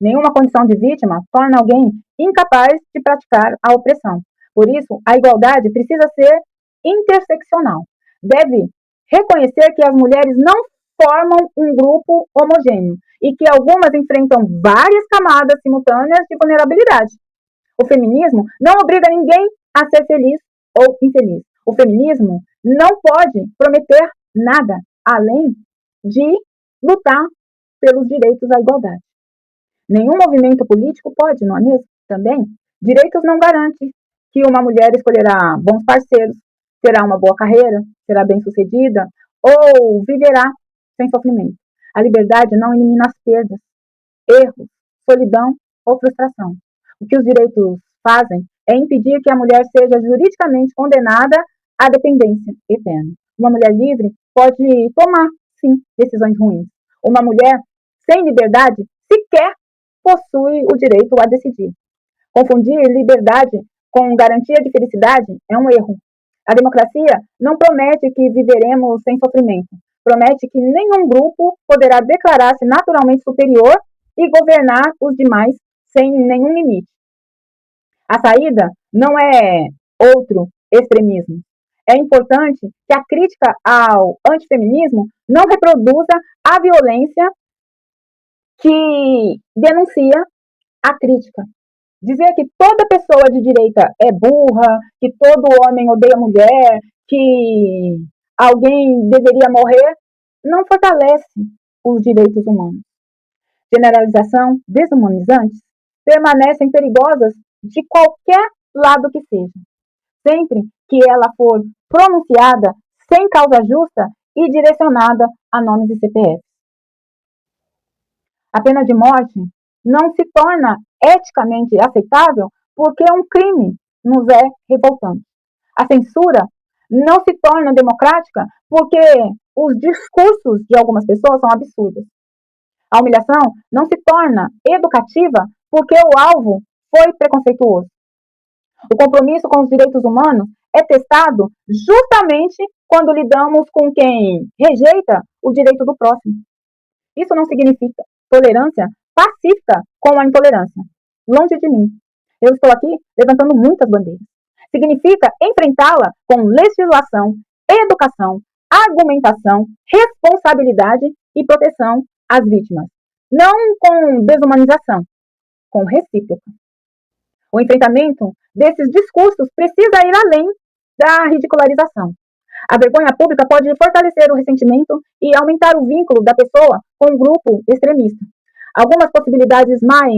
S1: Nenhuma condição de vítima torna alguém incapaz de praticar a opressão. Por isso, a igualdade precisa ser interseccional. Deve reconhecer que as mulheres não formam um grupo homogêneo e que algumas enfrentam várias camadas simultâneas de vulnerabilidade. O feminismo não obriga ninguém a ser feliz ou infeliz. O feminismo não pode prometer nada além de lutar pelos direitos à igualdade. Nenhum movimento político pode, não é mesmo? Também, direitos não garantem que uma mulher escolherá bons parceiros, terá uma boa carreira, será bem-sucedida ou viverá sem sofrimento. A liberdade não elimina as perdas, erros, solidão ou frustração. O que os direitos fazem é impedir que a mulher seja juridicamente condenada à dependência eterna. Uma mulher livre pode tomar, sim, decisões ruins. Uma mulher sem liberdade sequer possui o direito a decidir. Confundir liberdade com garantia de felicidade é um erro. A democracia não promete que viveremos sem sofrimento. Promete que nenhum grupo poderá declarar-se naturalmente superior e governar os demais sem nenhum limite. A saída não é outro extremismo. É importante que a crítica ao antifeminismo não reproduza a violência
S3: que denuncia a crítica. Dizer que toda pessoa de direita é burra, que todo homem odeia mulher, que alguém deveria morrer, não fortalece os direitos humanos. Generalização desumanizantes permanecem perigosas de qualquer lado que seja, sempre que ela for pronunciada sem causa justa e direcionada a nomes e CPF. A pena de morte não se torna eticamente aceitável porque um crime nos é revoltante. A censura não se torna democrática porque os discursos de algumas pessoas são absurdos. A humilhação não se torna educativa porque o alvo foi preconceituoso. O compromisso com os direitos humanos é testado justamente quando lidamos com quem rejeita o direito do próximo. Isso não significa tolerância pacífica com a intolerância. Longe de mim. Eu estou aqui levantando muitas bandeiras. Significa enfrentá-la com legislação, educação, argumentação, responsabilidade e proteção às vítimas. Não com desumanização, com recíproca. O enfrentamento desses discursos precisa ir além da ridicularização. A vergonha pública pode fortalecer o ressentimento e aumentar o vínculo da pessoa com um grupo extremista. Algumas possibilidades mais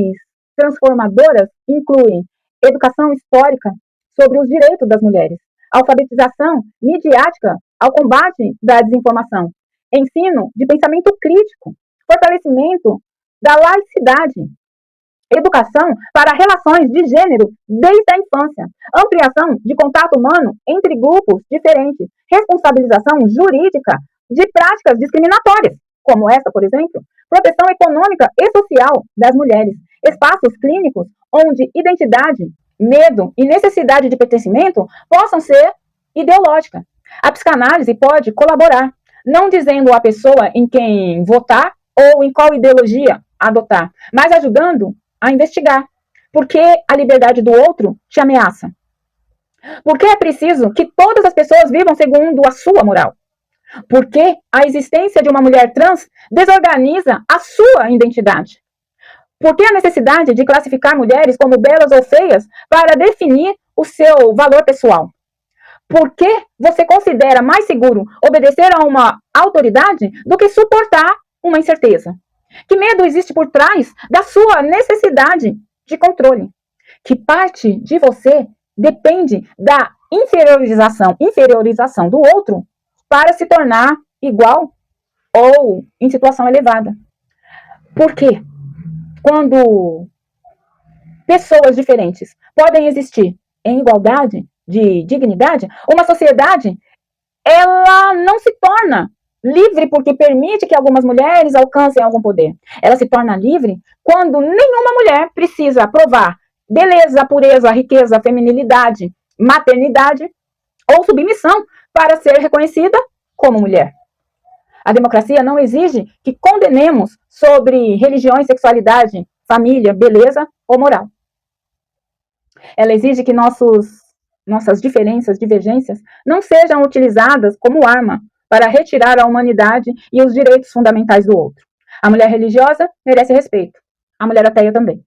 S3: transformadoras incluem educação histórica sobre os direitos das mulheres, alfabetização midiática ao combate da desinformação, ensino de pensamento crítico, fortalecimento da laicidade, educação para relações de gênero desde a infância, ampliação de contato humano entre grupos diferentes, responsabilização jurídica de práticas discriminatórias, como essa, por exemplo, proteção econômica e social das mulheres, espaços clínicos onde identidade, medo e necessidade de pertencimento possam ser ideológicas. A psicanálise pode colaborar, não dizendo à pessoa em quem votar ou em qual ideologia adotar, mas ajudando a investigar. Por que a liberdade do outro te ameaça? Por que é preciso que todas as pessoas vivam segundo a sua moral? Por que a existência de uma mulher trans desorganiza a sua identidade? Por que a necessidade de classificar mulheres como belas ou feias para definir o seu valor pessoal? Por que você considera mais seguro obedecer a uma autoridade do que suportar uma incerteza? Que medo existe por trás da sua necessidade de controle? Que parte de você depende da inferiorização do outro para se tornar igual ou em situação elevada? Por quê? Quando pessoas diferentes podem existir em igualdade de dignidade, uma sociedade ela não se torna livre porque permite que algumas mulheres alcancem algum poder. Ela se torna livre quando nenhuma mulher precisa provar beleza, pureza, riqueza, feminilidade, maternidade ou submissão para ser reconhecida como mulher. A democracia não exige que condenemos sobre religião, sexualidade, família, beleza ou moral. Ela exige que nossas diferenças, divergências, não sejam utilizadas como arma para retirar a humanidade e os direitos fundamentais do outro. A mulher religiosa merece respeito. A mulher ateia também.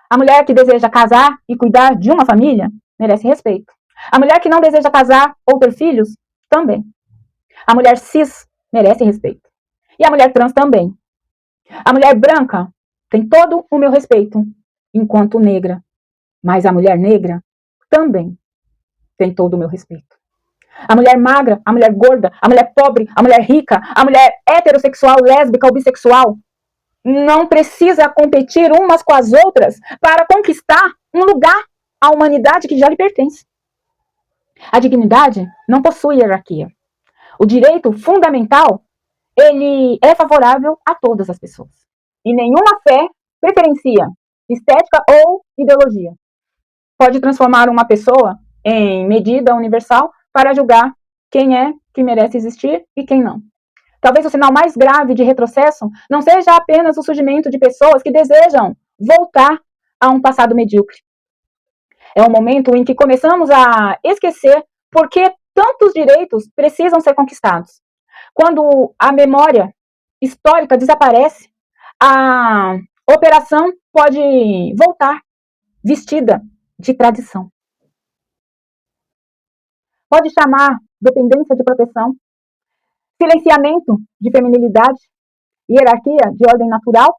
S3: A mulher que deseja casar e cuidar de uma família merece respeito. A mulher que não deseja casar ou ter filhos também. A mulher cis merece respeito. E a mulher trans também. A mulher branca tem todo o meu respeito, enquanto negra. Mas a mulher negra também tem todo o meu respeito. A mulher magra, a mulher gorda, a mulher pobre, a mulher rica, a mulher heterossexual, lésbica ou bissexual não precisa competir umas com as outras para conquistar um lugar à humanidade que já lhe pertence. A dignidade não possui hierarquia. O direito fundamental, ele é favorável a todas as pessoas. E nenhuma fé preferencia estética ou ideologia. Pode transformar uma pessoa em medida universal para julgar quem é que merece existir e quem não. Talvez o sinal mais grave de retrocesso não seja apenas o surgimento de pessoas que desejam voltar a um passado medíocre. É um momento em que começamos a esquecer por que tantos direitos precisam ser conquistados. Quando a memória histórica desaparece, a operação pode voltar vestida de tradição. Pode chamar dependência de proteção, silenciamento de feminilidade, hierarquia de ordem natural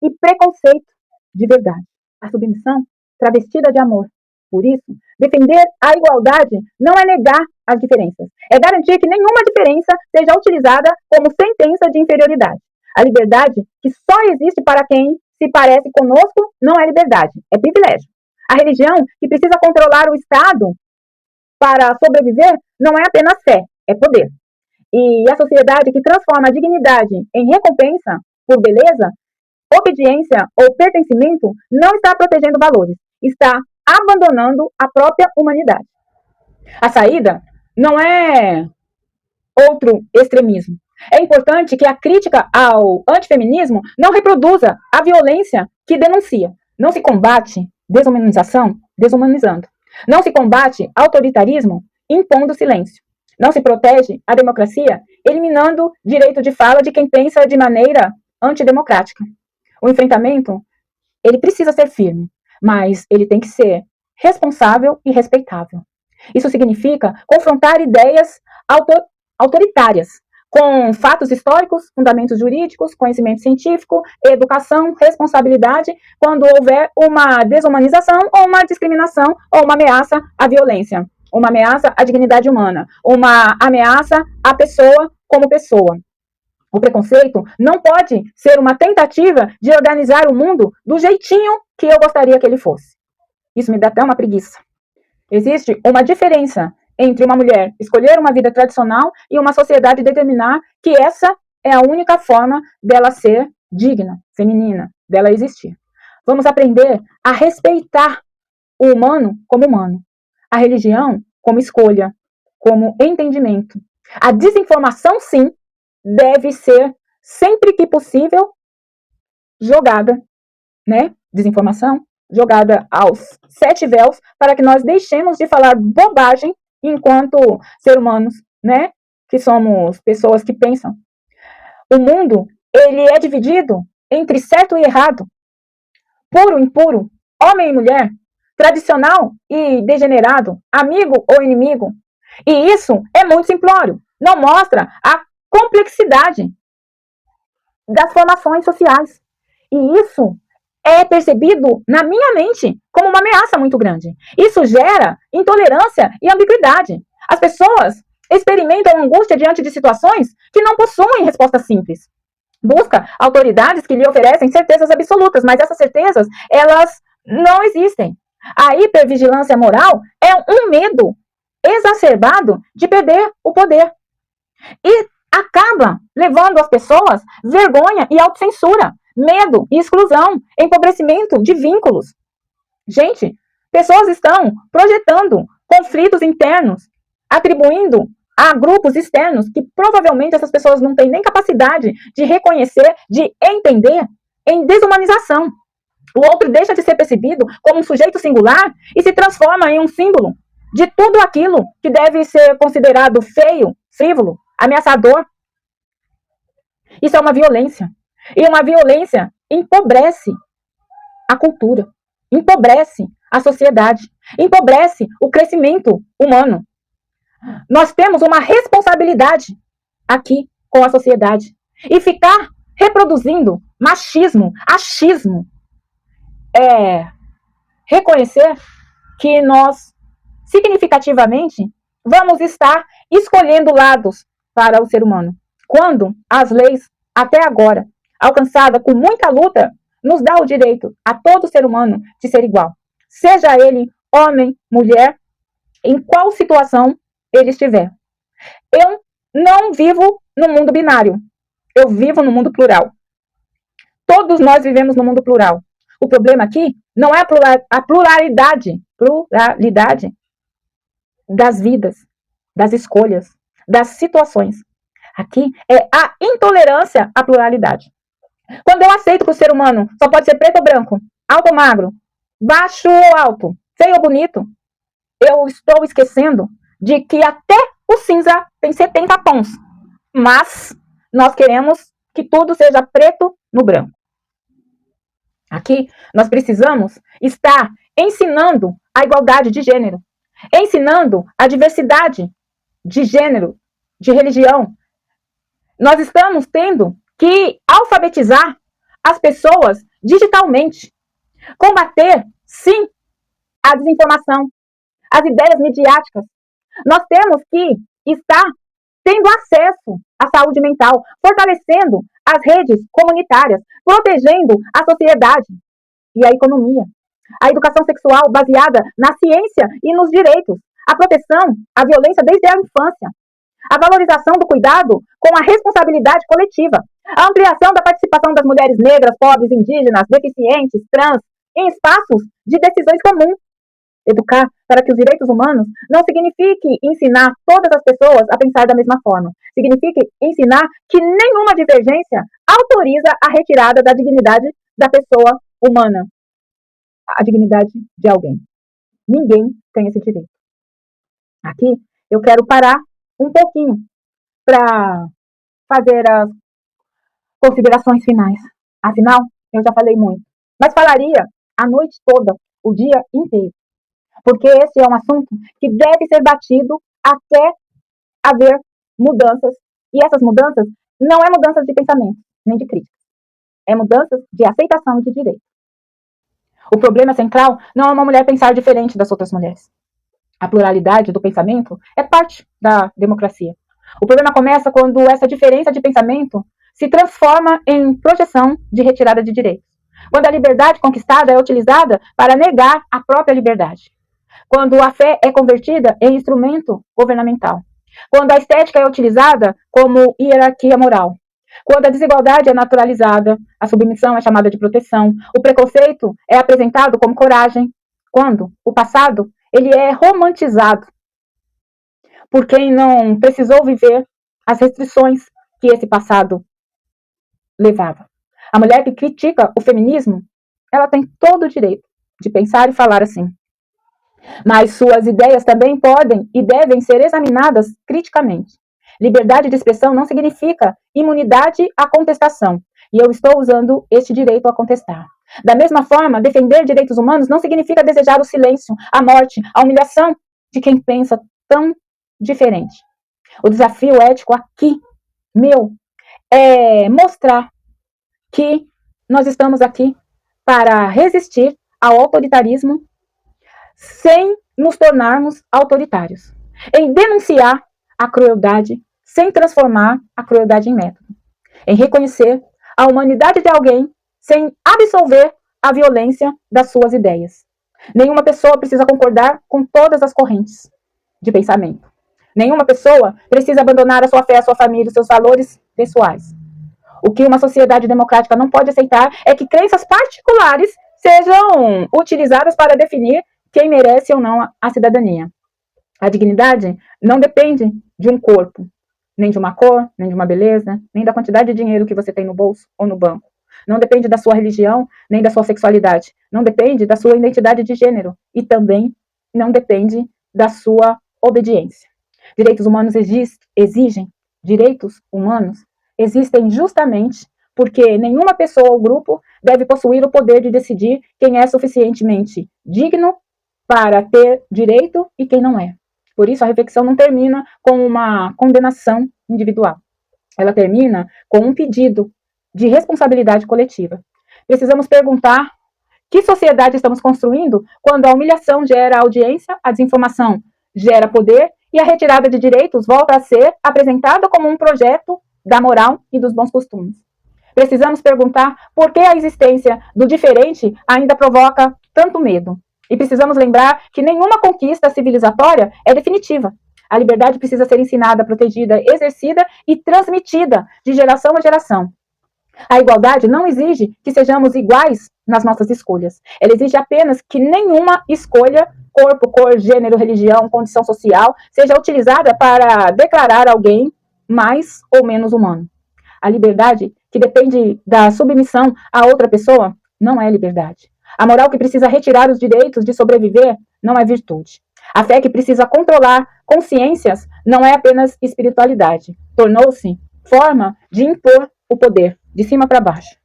S3: e preconceito de verdade. A submissão travestida de amor. Por isso, defender a igualdade não é negar as diferenças, é garantir que nenhuma diferença seja utilizada como sentença de inferioridade. A liberdade que só existe para quem se parece conosco não é liberdade, é privilégio. A religião que precisa controlar o Estado para sobreviver não é apenas fé, é poder. E a sociedade que transforma a dignidade em recompensa por beleza, obediência ou pertencimento não está protegendo valores, está abandonando a própria humanidade. A saída não é outro extremismo. É importante que a crítica ao antifeminismo não reproduza a violência que denuncia. Não se combate desumanização desumanizando. Não se combate autoritarismo impondo silêncio. Não se protege a democracia eliminando direito de fala de quem pensa de maneira antidemocrática. O enfrentamento, ele precisa ser firme, mas ele tem que ser responsável e respeitável. Isso significa confrontar ideias autoritárias, com fatos históricos, fundamentos jurídicos, conhecimento científico, educação, responsabilidade, quando houver uma desumanização ou uma discriminação ou uma ameaça à violência, uma ameaça à dignidade humana, uma ameaça à pessoa como pessoa. O preconceito não pode ser uma tentativa de organizar o mundo do jeitinho que eu gostaria que ele fosse. Isso me dá até uma preguiça. Existe uma diferença entre uma mulher escolher uma vida tradicional e uma sociedade determinar que essa é a única forma dela ser digna, feminina, dela existir. Vamos aprender a respeitar o humano como humano, a religião como escolha, como entendimento. A desinformação, sim, deve ser, sempre que possível, jogada, né? Desinformação jogada aos 7 véus para que nós deixemos de falar bobagem enquanto seres humanos, né? Que somos pessoas que pensam. O mundo, ele é dividido entre certo e errado, puro e impuro, homem e mulher, tradicional e degenerado, amigo ou inimigo. E isso é muito simplório. Não mostra a complexidade das formações sociais. E isso é percebido na minha mente como uma ameaça muito grande. Isso gera intolerância e ambiguidade. As pessoas experimentam angústia diante de situações que não possuem respostas simples. Busca autoridades que lhe oferecem certezas absolutas, mas essas certezas, elas não existem. A hipervigilância moral é um medo exacerbado de perder o poder. E acaba levando as pessoas vergonha e autocensura, medo e exclusão, empobrecimento de vínculos. Gente, pessoas estão projetando conflitos internos, atribuindo a grupos externos que provavelmente essas pessoas não têm nem capacidade de reconhecer, de entender, em desumanização. O outro deixa de ser percebido como um sujeito singular e se transforma em um símbolo de tudo aquilo que deve ser considerado feio, frívolo, ameaçador. Isso é uma violência. E uma violência empobrece a cultura, empobrece a sociedade, empobrece o crescimento humano. Nós temos uma responsabilidade aqui com a sociedade. E ficar reproduzindo machismo, achismo, é reconhecer que nós, significativamente, vamos estar escolhendo lados para o ser humano. Quando as leis, até agora, alcançada com muita luta, nos dá o direito a todo ser humano de ser igual. Seja ele homem, mulher, em qual situação ele estiver. Eu não vivo no mundo binário. Eu vivo no mundo plural. Todos nós vivemos no mundo plural. O problema aqui não é a pluralidade das vidas, das escolhas, das situações. Aqui é a intolerância à pluralidade. Quando eu aceito que o ser humano só pode ser preto ou branco, alto ou magro, baixo ou alto, feio ou bonito, eu estou esquecendo de que até o cinza tem 70 tons. Mas nós queremos que tudo seja preto no branco. Aqui, nós precisamos estar ensinando a igualdade de gênero, ensinando a diversidade de gênero, de religião. Nós estamos tendo que alfabetizar as pessoas digitalmente, combater, sim, a desinformação, as ideias midiáticas. Nós temos que estar tendo acesso à saúde mental, fortalecendo as redes comunitárias, protegendo a sociedade e a economia. A educação sexual baseada na ciência e nos direitos, a proteção à violência desde a infância, a valorização do cuidado com a responsabilidade coletiva, a ampliação da participação das mulheres negras, pobres, indígenas, deficientes, trans, em espaços de decisões comuns. Educar para que os direitos humanos não signifique ensinar todas as pessoas a pensar da mesma forma. Signifique ensinar que nenhuma divergência autoriza a retirada da dignidade da pessoa humana. A dignidade de alguém. Ninguém tem esse direito. Aqui eu quero parar um pouquinho para fazer as considerações finais. Afinal, eu já falei muito. Mas falaria a noite toda, o dia inteiro. Porque esse é um assunto que deve ser batido até haver mudanças. E essas mudanças não é mudanças de pensamento, nem de crítica. É mudanças de aceitação e de direito. O problema central não é uma mulher pensar diferente das outras mulheres. A pluralidade do pensamento é parte da democracia. O problema começa quando essa diferença de pensamento se transforma em projeção de retirada de direitos. Quando a liberdade conquistada é utilizada para negar a própria liberdade. Quando a fé é convertida em instrumento governamental. Quando a estética é utilizada como hierarquia moral. Quando a desigualdade é naturalizada, a submissão é chamada de proteção, o preconceito é apresentado como coragem. Quando o passado ele é romantizado por quem não precisou viver as restrições que esse passado levava. A mulher que critica o feminismo, ela tem todo o direito de pensar e falar assim. Mas suas ideias também podem e devem ser examinadas criticamente. Liberdade de expressão não significa imunidade à contestação, e eu estou usando este direito a contestar. Da mesma forma, defender direitos humanos não significa desejar o silêncio, a morte, a humilhação de quem pensa tão diferente. O desafio ético aqui, meu, é mostrar que nós estamos aqui para resistir ao autoritarismo sem nos tornarmos autoritários, em denunciar a crueldade sem transformar a crueldade em método, em reconhecer a humanidade de alguém sem absolver a violência das suas ideias. Nenhuma pessoa precisa concordar com todas as correntes de pensamento. Nenhuma pessoa precisa abandonar a sua fé, a sua família, os seus valores pessoais. O que uma sociedade democrática não pode aceitar é que crenças particulares sejam utilizadas para definir quem merece ou não a cidadania. A dignidade não depende de um corpo, nem de uma cor, nem de uma beleza, nem da quantidade de dinheiro que você tem no bolso ou no banco. Não depende da sua religião, nem da sua sexualidade. Não depende da sua identidade de gênero. E também não depende da sua obediência. Direitos humanos exigem. Direitos humanos existem justamente porque nenhuma pessoa ou grupo deve possuir o poder de decidir quem é suficientemente digno para ter direito e quem não é. Por isso, a reflexão não termina com uma condenação individual. Ela termina com um pedido de responsabilidade coletiva. Precisamos perguntar que sociedade estamos construindo quando a humilhação gera audiência, a desinformação gera poder e a retirada de direitos volta a ser apresentada como um projeto da moral e dos bons costumes. Precisamos perguntar por que a existência do diferente ainda provoca tanto medo. E precisamos lembrar que nenhuma conquista civilizatória é definitiva. A liberdade precisa ser ensinada, protegida, exercida e transmitida de geração a geração. A igualdade não exige que sejamos iguais nas nossas escolhas. Ela exige apenas que nenhuma escolha, corpo, cor, gênero, religião, condição social, seja utilizada para declarar alguém mais ou menos humano. A liberdade que depende da submissão a outra pessoa não é liberdade. A moral que precisa retirar os direitos de sobreviver não é virtude. A fé que precisa controlar consciências não é apenas espiritualidade. Tornou-se forma de impor o poder de cima para baixo.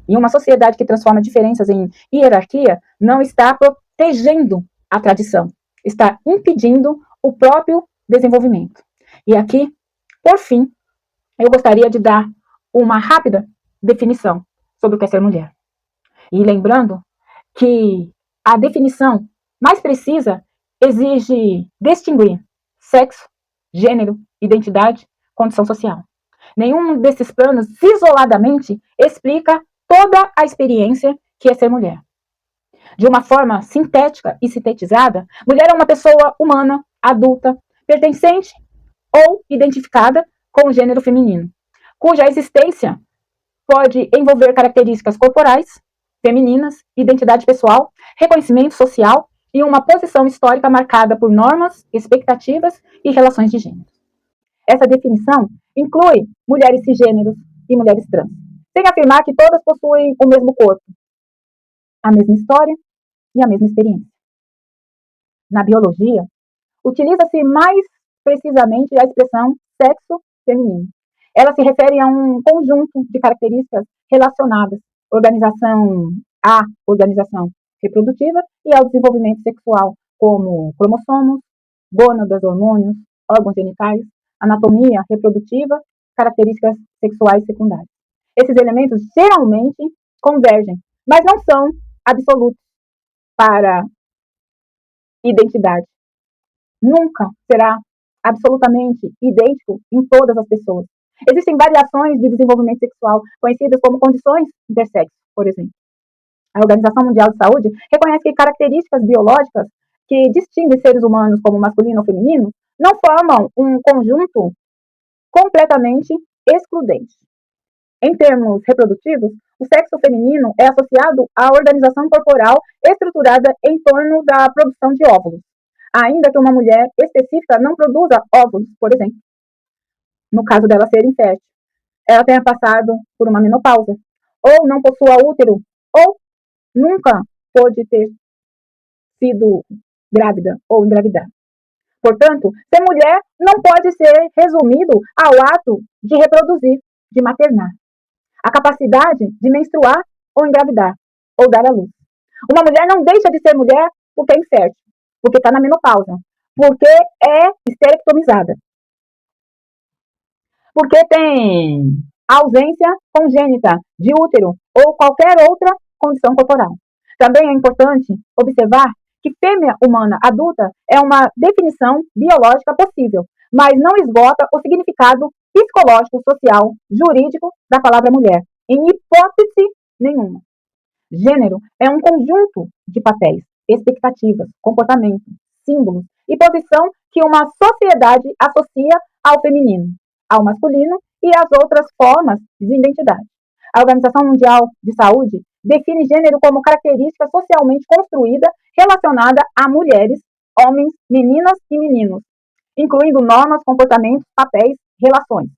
S3: E uma sociedade que transforma diferenças em hierarquia não está protegendo a tradição, está impedindo o próprio desenvolvimento. E aqui, por fim, eu gostaria de dar uma rápida definição sobre o que é ser mulher. E lembrando que a definição mais precisa exige distinguir sexo, gênero, identidade, condição social. Nenhum desses planos, isoladamente, explica toda a experiência que é ser mulher. De uma forma sintética e sintetizada, mulher é uma pessoa humana, adulta, pertencente ou identificada com o gênero feminino, cuja existência pode envolver características corporais, femininas, identidade pessoal, reconhecimento social e uma posição histórica marcada por normas, expectativas e relações de gênero. Essa definição inclui mulheres cisgêneros e mulheres trans, sem afirmar que todas possuem o mesmo corpo, a mesma história e a mesma experiência. Na biologia, utiliza-se mais precisamente a expressão sexo feminino. Ela se refere a um conjunto de características relacionadas à organização reprodutiva e ao desenvolvimento sexual, como cromossomos, gônadas, hormônios, órgãos genitais, anatomia reprodutiva, características sexuais secundárias. Esses elementos geralmente convergem, mas não são absolutos para identidade. Nunca será absolutamente idêntico em todas as pessoas. Existem variações de desenvolvimento sexual, conhecidas como condições intersexo, por exemplo. A Organização Mundial de Saúde reconhece que características biológicas que distinguem seres humanos como masculino ou feminino não formam um conjunto completamente excludente. Em termos reprodutivos, o sexo feminino é associado à organização corporal estruturada em torno da produção de óvulos, ainda que uma mulher específica não produza óvulos, por exemplo, no caso dela ser infértil, ela tenha passado por uma menopausa, ou não possua útero, ou nunca pôde ter sido grávida ou engravidar. Portanto, ser mulher não pode ser resumido ao ato de reproduzir, de maternar. A capacidade de menstruar ou engravidar, ou dar à luz. Uma mulher não deixa de ser mulher porque é infértil, porque está na menopausa, porque é esterectomizada, porque tem ausência congênita de útero ou qualquer outra condição corporal. Também é importante observar que fêmea humana adulta é uma definição biológica possível, mas não esgota o significado psicológico, social, jurídico da palavra mulher, em hipótese nenhuma. Gênero é um conjunto de papéis, expectativas, comportamento, símbolos e posição que uma sociedade associa ao feminino, ao masculino e às outras formas de identidade. A Organização Mundial de Saúde define gênero como característica socialmente construída relacionada a mulheres, homens, meninas e meninos, incluindo normas, comportamentos, papéis, relações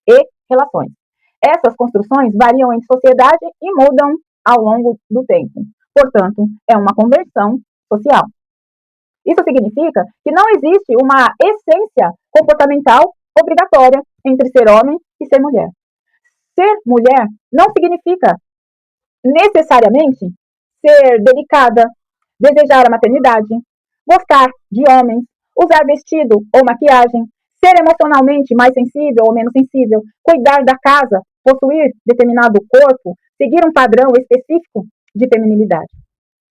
S3: e relações. Essas construções variam entre sociedade e mudam ao longo do tempo. Portanto, é uma conversão social. Isso significa que não existe uma essência comportamental obrigatória entre ser homem e ser mulher. Ser mulher não significa necessariamente ser delicada, desejar a maternidade, gostar de homens, usar vestido ou maquiagem, ser emocionalmente mais sensível ou menos sensível, cuidar da casa, possuir determinado corpo, seguir um padrão específico de feminilidade.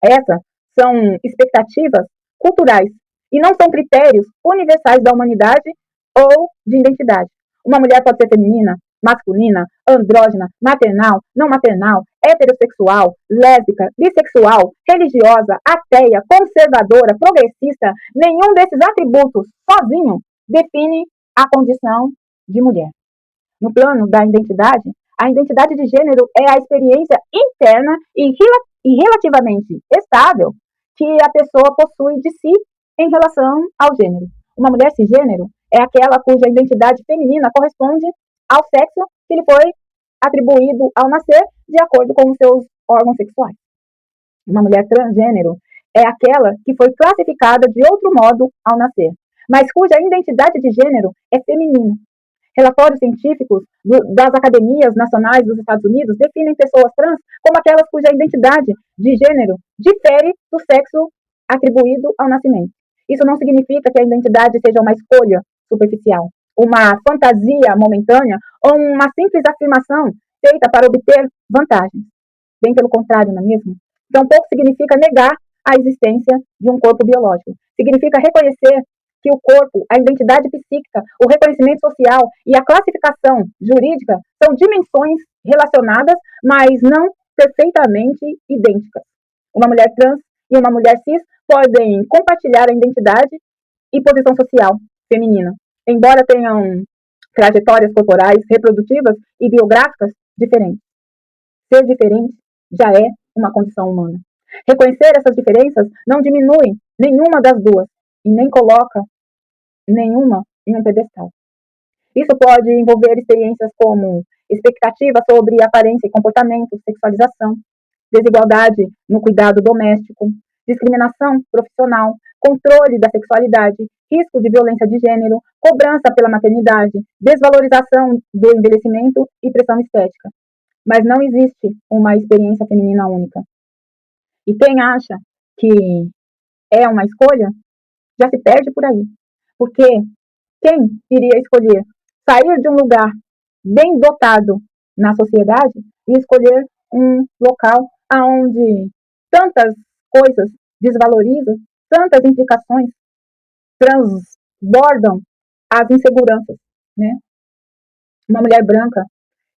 S3: Essas são expectativas culturais e não são critérios universais da humanidade ou de identidade. Uma mulher pode ser feminina, masculina, andrógena, maternal, não maternal, heterossexual, lésbica, bissexual, religiosa, ateia, conservadora, progressista. Nenhum desses atributos sozinho define a condição de mulher. No plano da identidade, a identidade de gênero é a experiência interna e relativamente estável que a pessoa possui de si em relação ao gênero. Uma mulher cisgênero é aquela cuja identidade feminina corresponde ao sexo que lhe foi atribuído ao nascer de acordo com os seus órgãos sexuais. Uma mulher transgênero é aquela que foi classificada de outro modo ao nascer, mas cuja identidade de gênero é feminina. Relatórios científicos das academias nacionais dos Estados Unidos definem pessoas trans como aquelas cuja identidade de gênero difere do sexo atribuído ao nascimento. Isso não significa que a identidade seja uma escolha superficial, uma fantasia momentânea ou uma simples afirmação feita para obter vantagens. Bem pelo contrário, não é mesmo? Tampouco significa negar a existência de um corpo biológico. Significa reconhecer que o corpo, a identidade psíquica, o reconhecimento social e a classificação jurídica são dimensões relacionadas, mas não perfeitamente idênticas. Uma mulher trans e uma mulher cis podem compartilhar a identidade e posição social feminina, embora tenham trajetórias corporais, reprodutivas e biográficas diferentes. Ser diferente já é uma condição humana. Reconhecer essas diferenças não diminui nenhuma das duas e nem coloca nenhuma em um pedestal. Isso pode envolver experiências como expectativa sobre aparência e comportamento, sexualização, desigualdade no cuidado doméstico, discriminação profissional, controle da sexualidade, risco de violência de gênero, cobrança pela maternidade, desvalorização do envelhecimento e pressão estética. Mas não existe uma experiência feminina única. E quem acha que é uma escolha, já se perde por aí. Porque quem iria escolher sair de um lugar bem dotado na sociedade e escolher um local onde tantas coisas desvalorizam, tantas implicações transbordam as inseguranças, né? Uma mulher branca,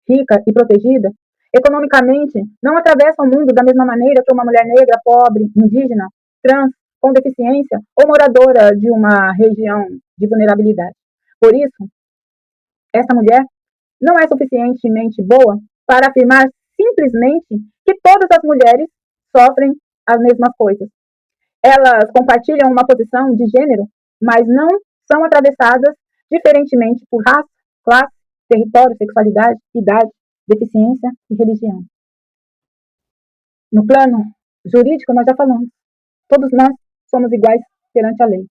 S3: rica e protegida, economicamente, não atravessa o mundo da mesma maneira que uma mulher negra, pobre, indígena, trans, com deficiência ou moradora de uma região de vulnerabilidade. Por isso, essa mulher não é suficientemente boa para afirmar simplesmente que todas as mulheres sofrem as mesmas coisas. Elas compartilham uma posição de gênero, mas não são atravessadas diferentemente por raça, classe, território, sexualidade, idade, deficiência e religião. No plano jurídico, nós já falamos. Todos nós somos iguais perante a lei.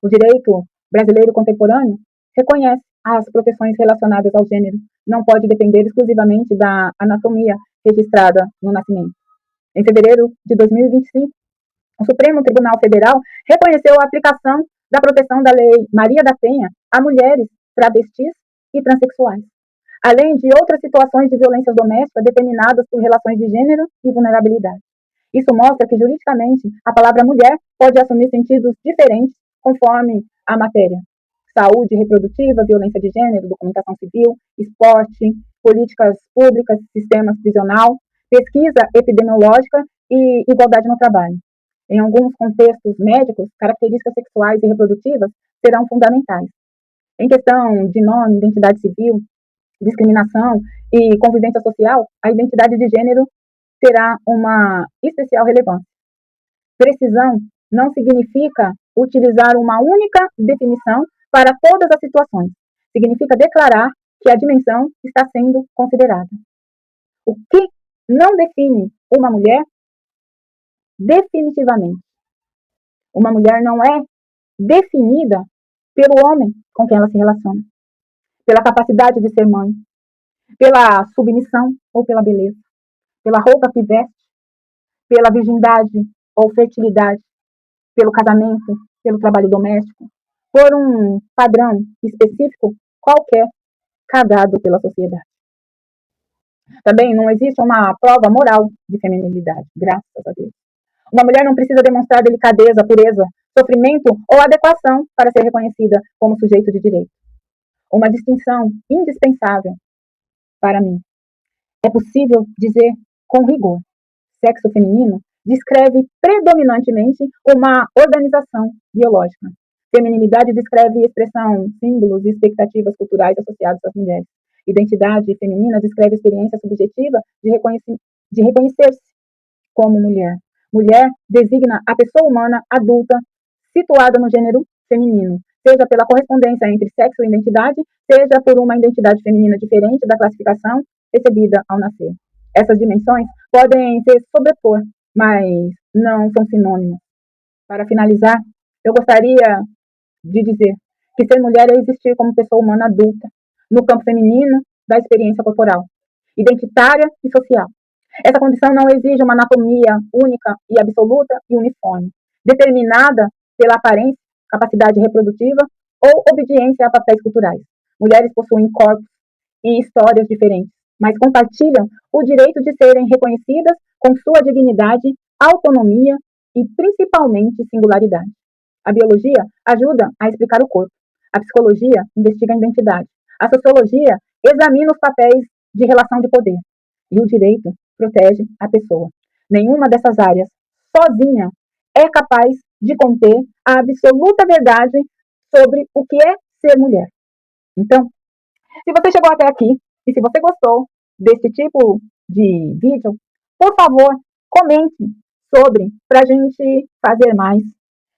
S3: O direito brasileiro contemporâneo reconhece as proteções relacionadas ao gênero. Não pode depender exclusivamente da anatomia registrada no nascimento. Em fevereiro de 2025, o Supremo Tribunal Federal reconheceu a aplicação da proteção da Lei Maria da Penha a mulheres, travestis e transexuais, além de outras situações de violência doméstica determinadas por relações de gênero e vulnerabilidade. Isso mostra que, juridicamente, a palavra mulher pode assumir sentidos diferentes conforme a matéria. Saúde reprodutiva, violência de gênero, documentação civil, esporte, políticas públicas, sistema prisional, pesquisa epidemiológica e igualdade no trabalho. Em alguns contextos médicos, características sexuais e reprodutivas serão fundamentais. Em questão de nome, identidade civil, discriminação e convivência social, a identidade de gênero terá uma especial relevância. Precisão não significa utilizar uma única definição para todas as situações. Significa declarar que a dimensão está sendo considerada. O que não define uma mulher definitivamente. Uma mulher não é definida pelo homem com quem ela se relaciona, pela capacidade de ser mãe, pela submissão ou pela beleza, pela roupa que veste, pela virgindade ou fertilidade, pelo casamento, pelo trabalho doméstico, por um padrão específico qualquer cagado pela sociedade. Também não existe uma prova moral de feminilidade, graças a Deus. Uma mulher não precisa demonstrar delicadeza, pureza, sofrimento ou adequação para ser reconhecida como sujeito de direito. Uma distinção indispensável para mim. É possível dizer com rigor: sexo feminino descreve predominantemente uma organização biológica. Feminilidade descreve expressão, símbolos e expectativas culturais associados às mulheres. Identidade feminina descreve experiência subjetiva de reconhecer-se como mulher. Mulher designa a pessoa humana adulta situada no gênero feminino, seja pela correspondência entre sexo e identidade, seja por uma identidade feminina diferente da classificação recebida ao nascer. Essas dimensões podem se sobrepor, mas não são sinônimas. Para finalizar, eu gostaria de dizer que ser mulher é existir como pessoa humana adulta, no campo feminino da experiência corporal, identitária e social. Essa condição não exige uma anatomia única e absoluta e uniforme, determinada pela aparência, capacidade reprodutiva ou obediência a papéis culturais. Mulheres possuem corpos e histórias diferentes, mas compartilham o direito de serem reconhecidas com sua dignidade, autonomia e, principalmente, singularidade. A biologia ajuda a explicar o corpo. A psicologia investiga a identidade. A sociologia examina os papéis de relação de poder. E o direito protege a pessoa. Nenhuma dessas áreas, sozinha, é capaz de conter a absoluta verdade sobre o que é ser mulher. Então, se você chegou até aqui e se você gostou desse tipo de vídeo, por favor, comente sobre para a gente fazer mais.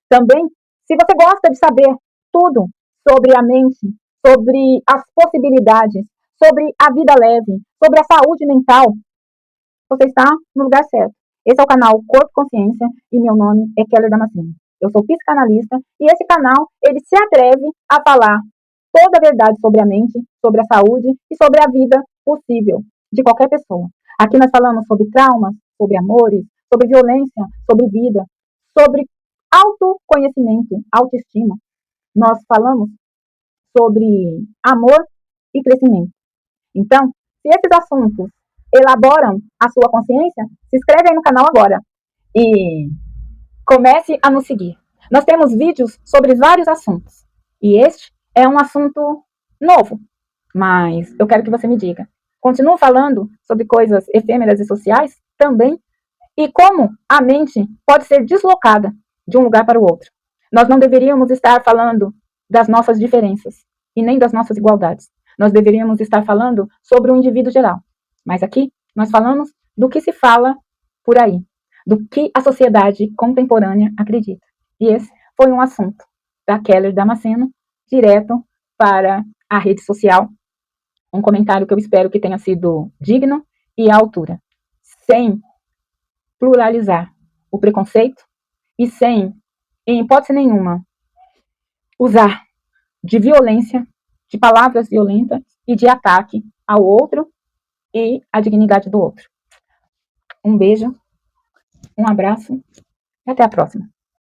S3: Também, se você gosta de saber tudo sobre a mente, sobre as possibilidades, sobre a vida leve, sobre a saúde mental, você está no lugar certo. Esse é o canal Corpo Consciência e meu nome é Keller Damasceno. Eu sou psicanalista e esse canal, ele se atreve a falar toda a verdade sobre a mente, sobre a saúde e sobre a vida possível de qualquer pessoa. Aqui nós falamos sobre traumas, sobre amores, sobre violência, sobre vida, sobre autoconhecimento, autoestima. Nós falamos sobre amor e crescimento. Então, se esses assuntos elaboram a sua consciência, se inscreve aí no canal agora e comece a nos seguir. Nós temos vídeos sobre vários assuntos e este é um assunto novo, mas eu quero que você me diga. Continuo falando sobre coisas efêmeras e sociais também e como a mente pode ser deslocada de um lugar para o outro. Nós não deveríamos estar falando das nossas diferenças e nem das nossas igualdades. Nós deveríamos estar falando sobre o indivíduo geral. Mas aqui nós falamos do que se fala por aí, do que a sociedade contemporânea acredita. E esse foi um assunto da Keller Damasceno, direto para a rede social. Um comentário que eu espero que tenha sido digno e à altura, sem pluralizar o preconceito e sem, em hipótese nenhuma, usar de violência, de palavras violentas e de ataque ao outro e à dignidade do outro. Um beijo, um abraço e até a próxima.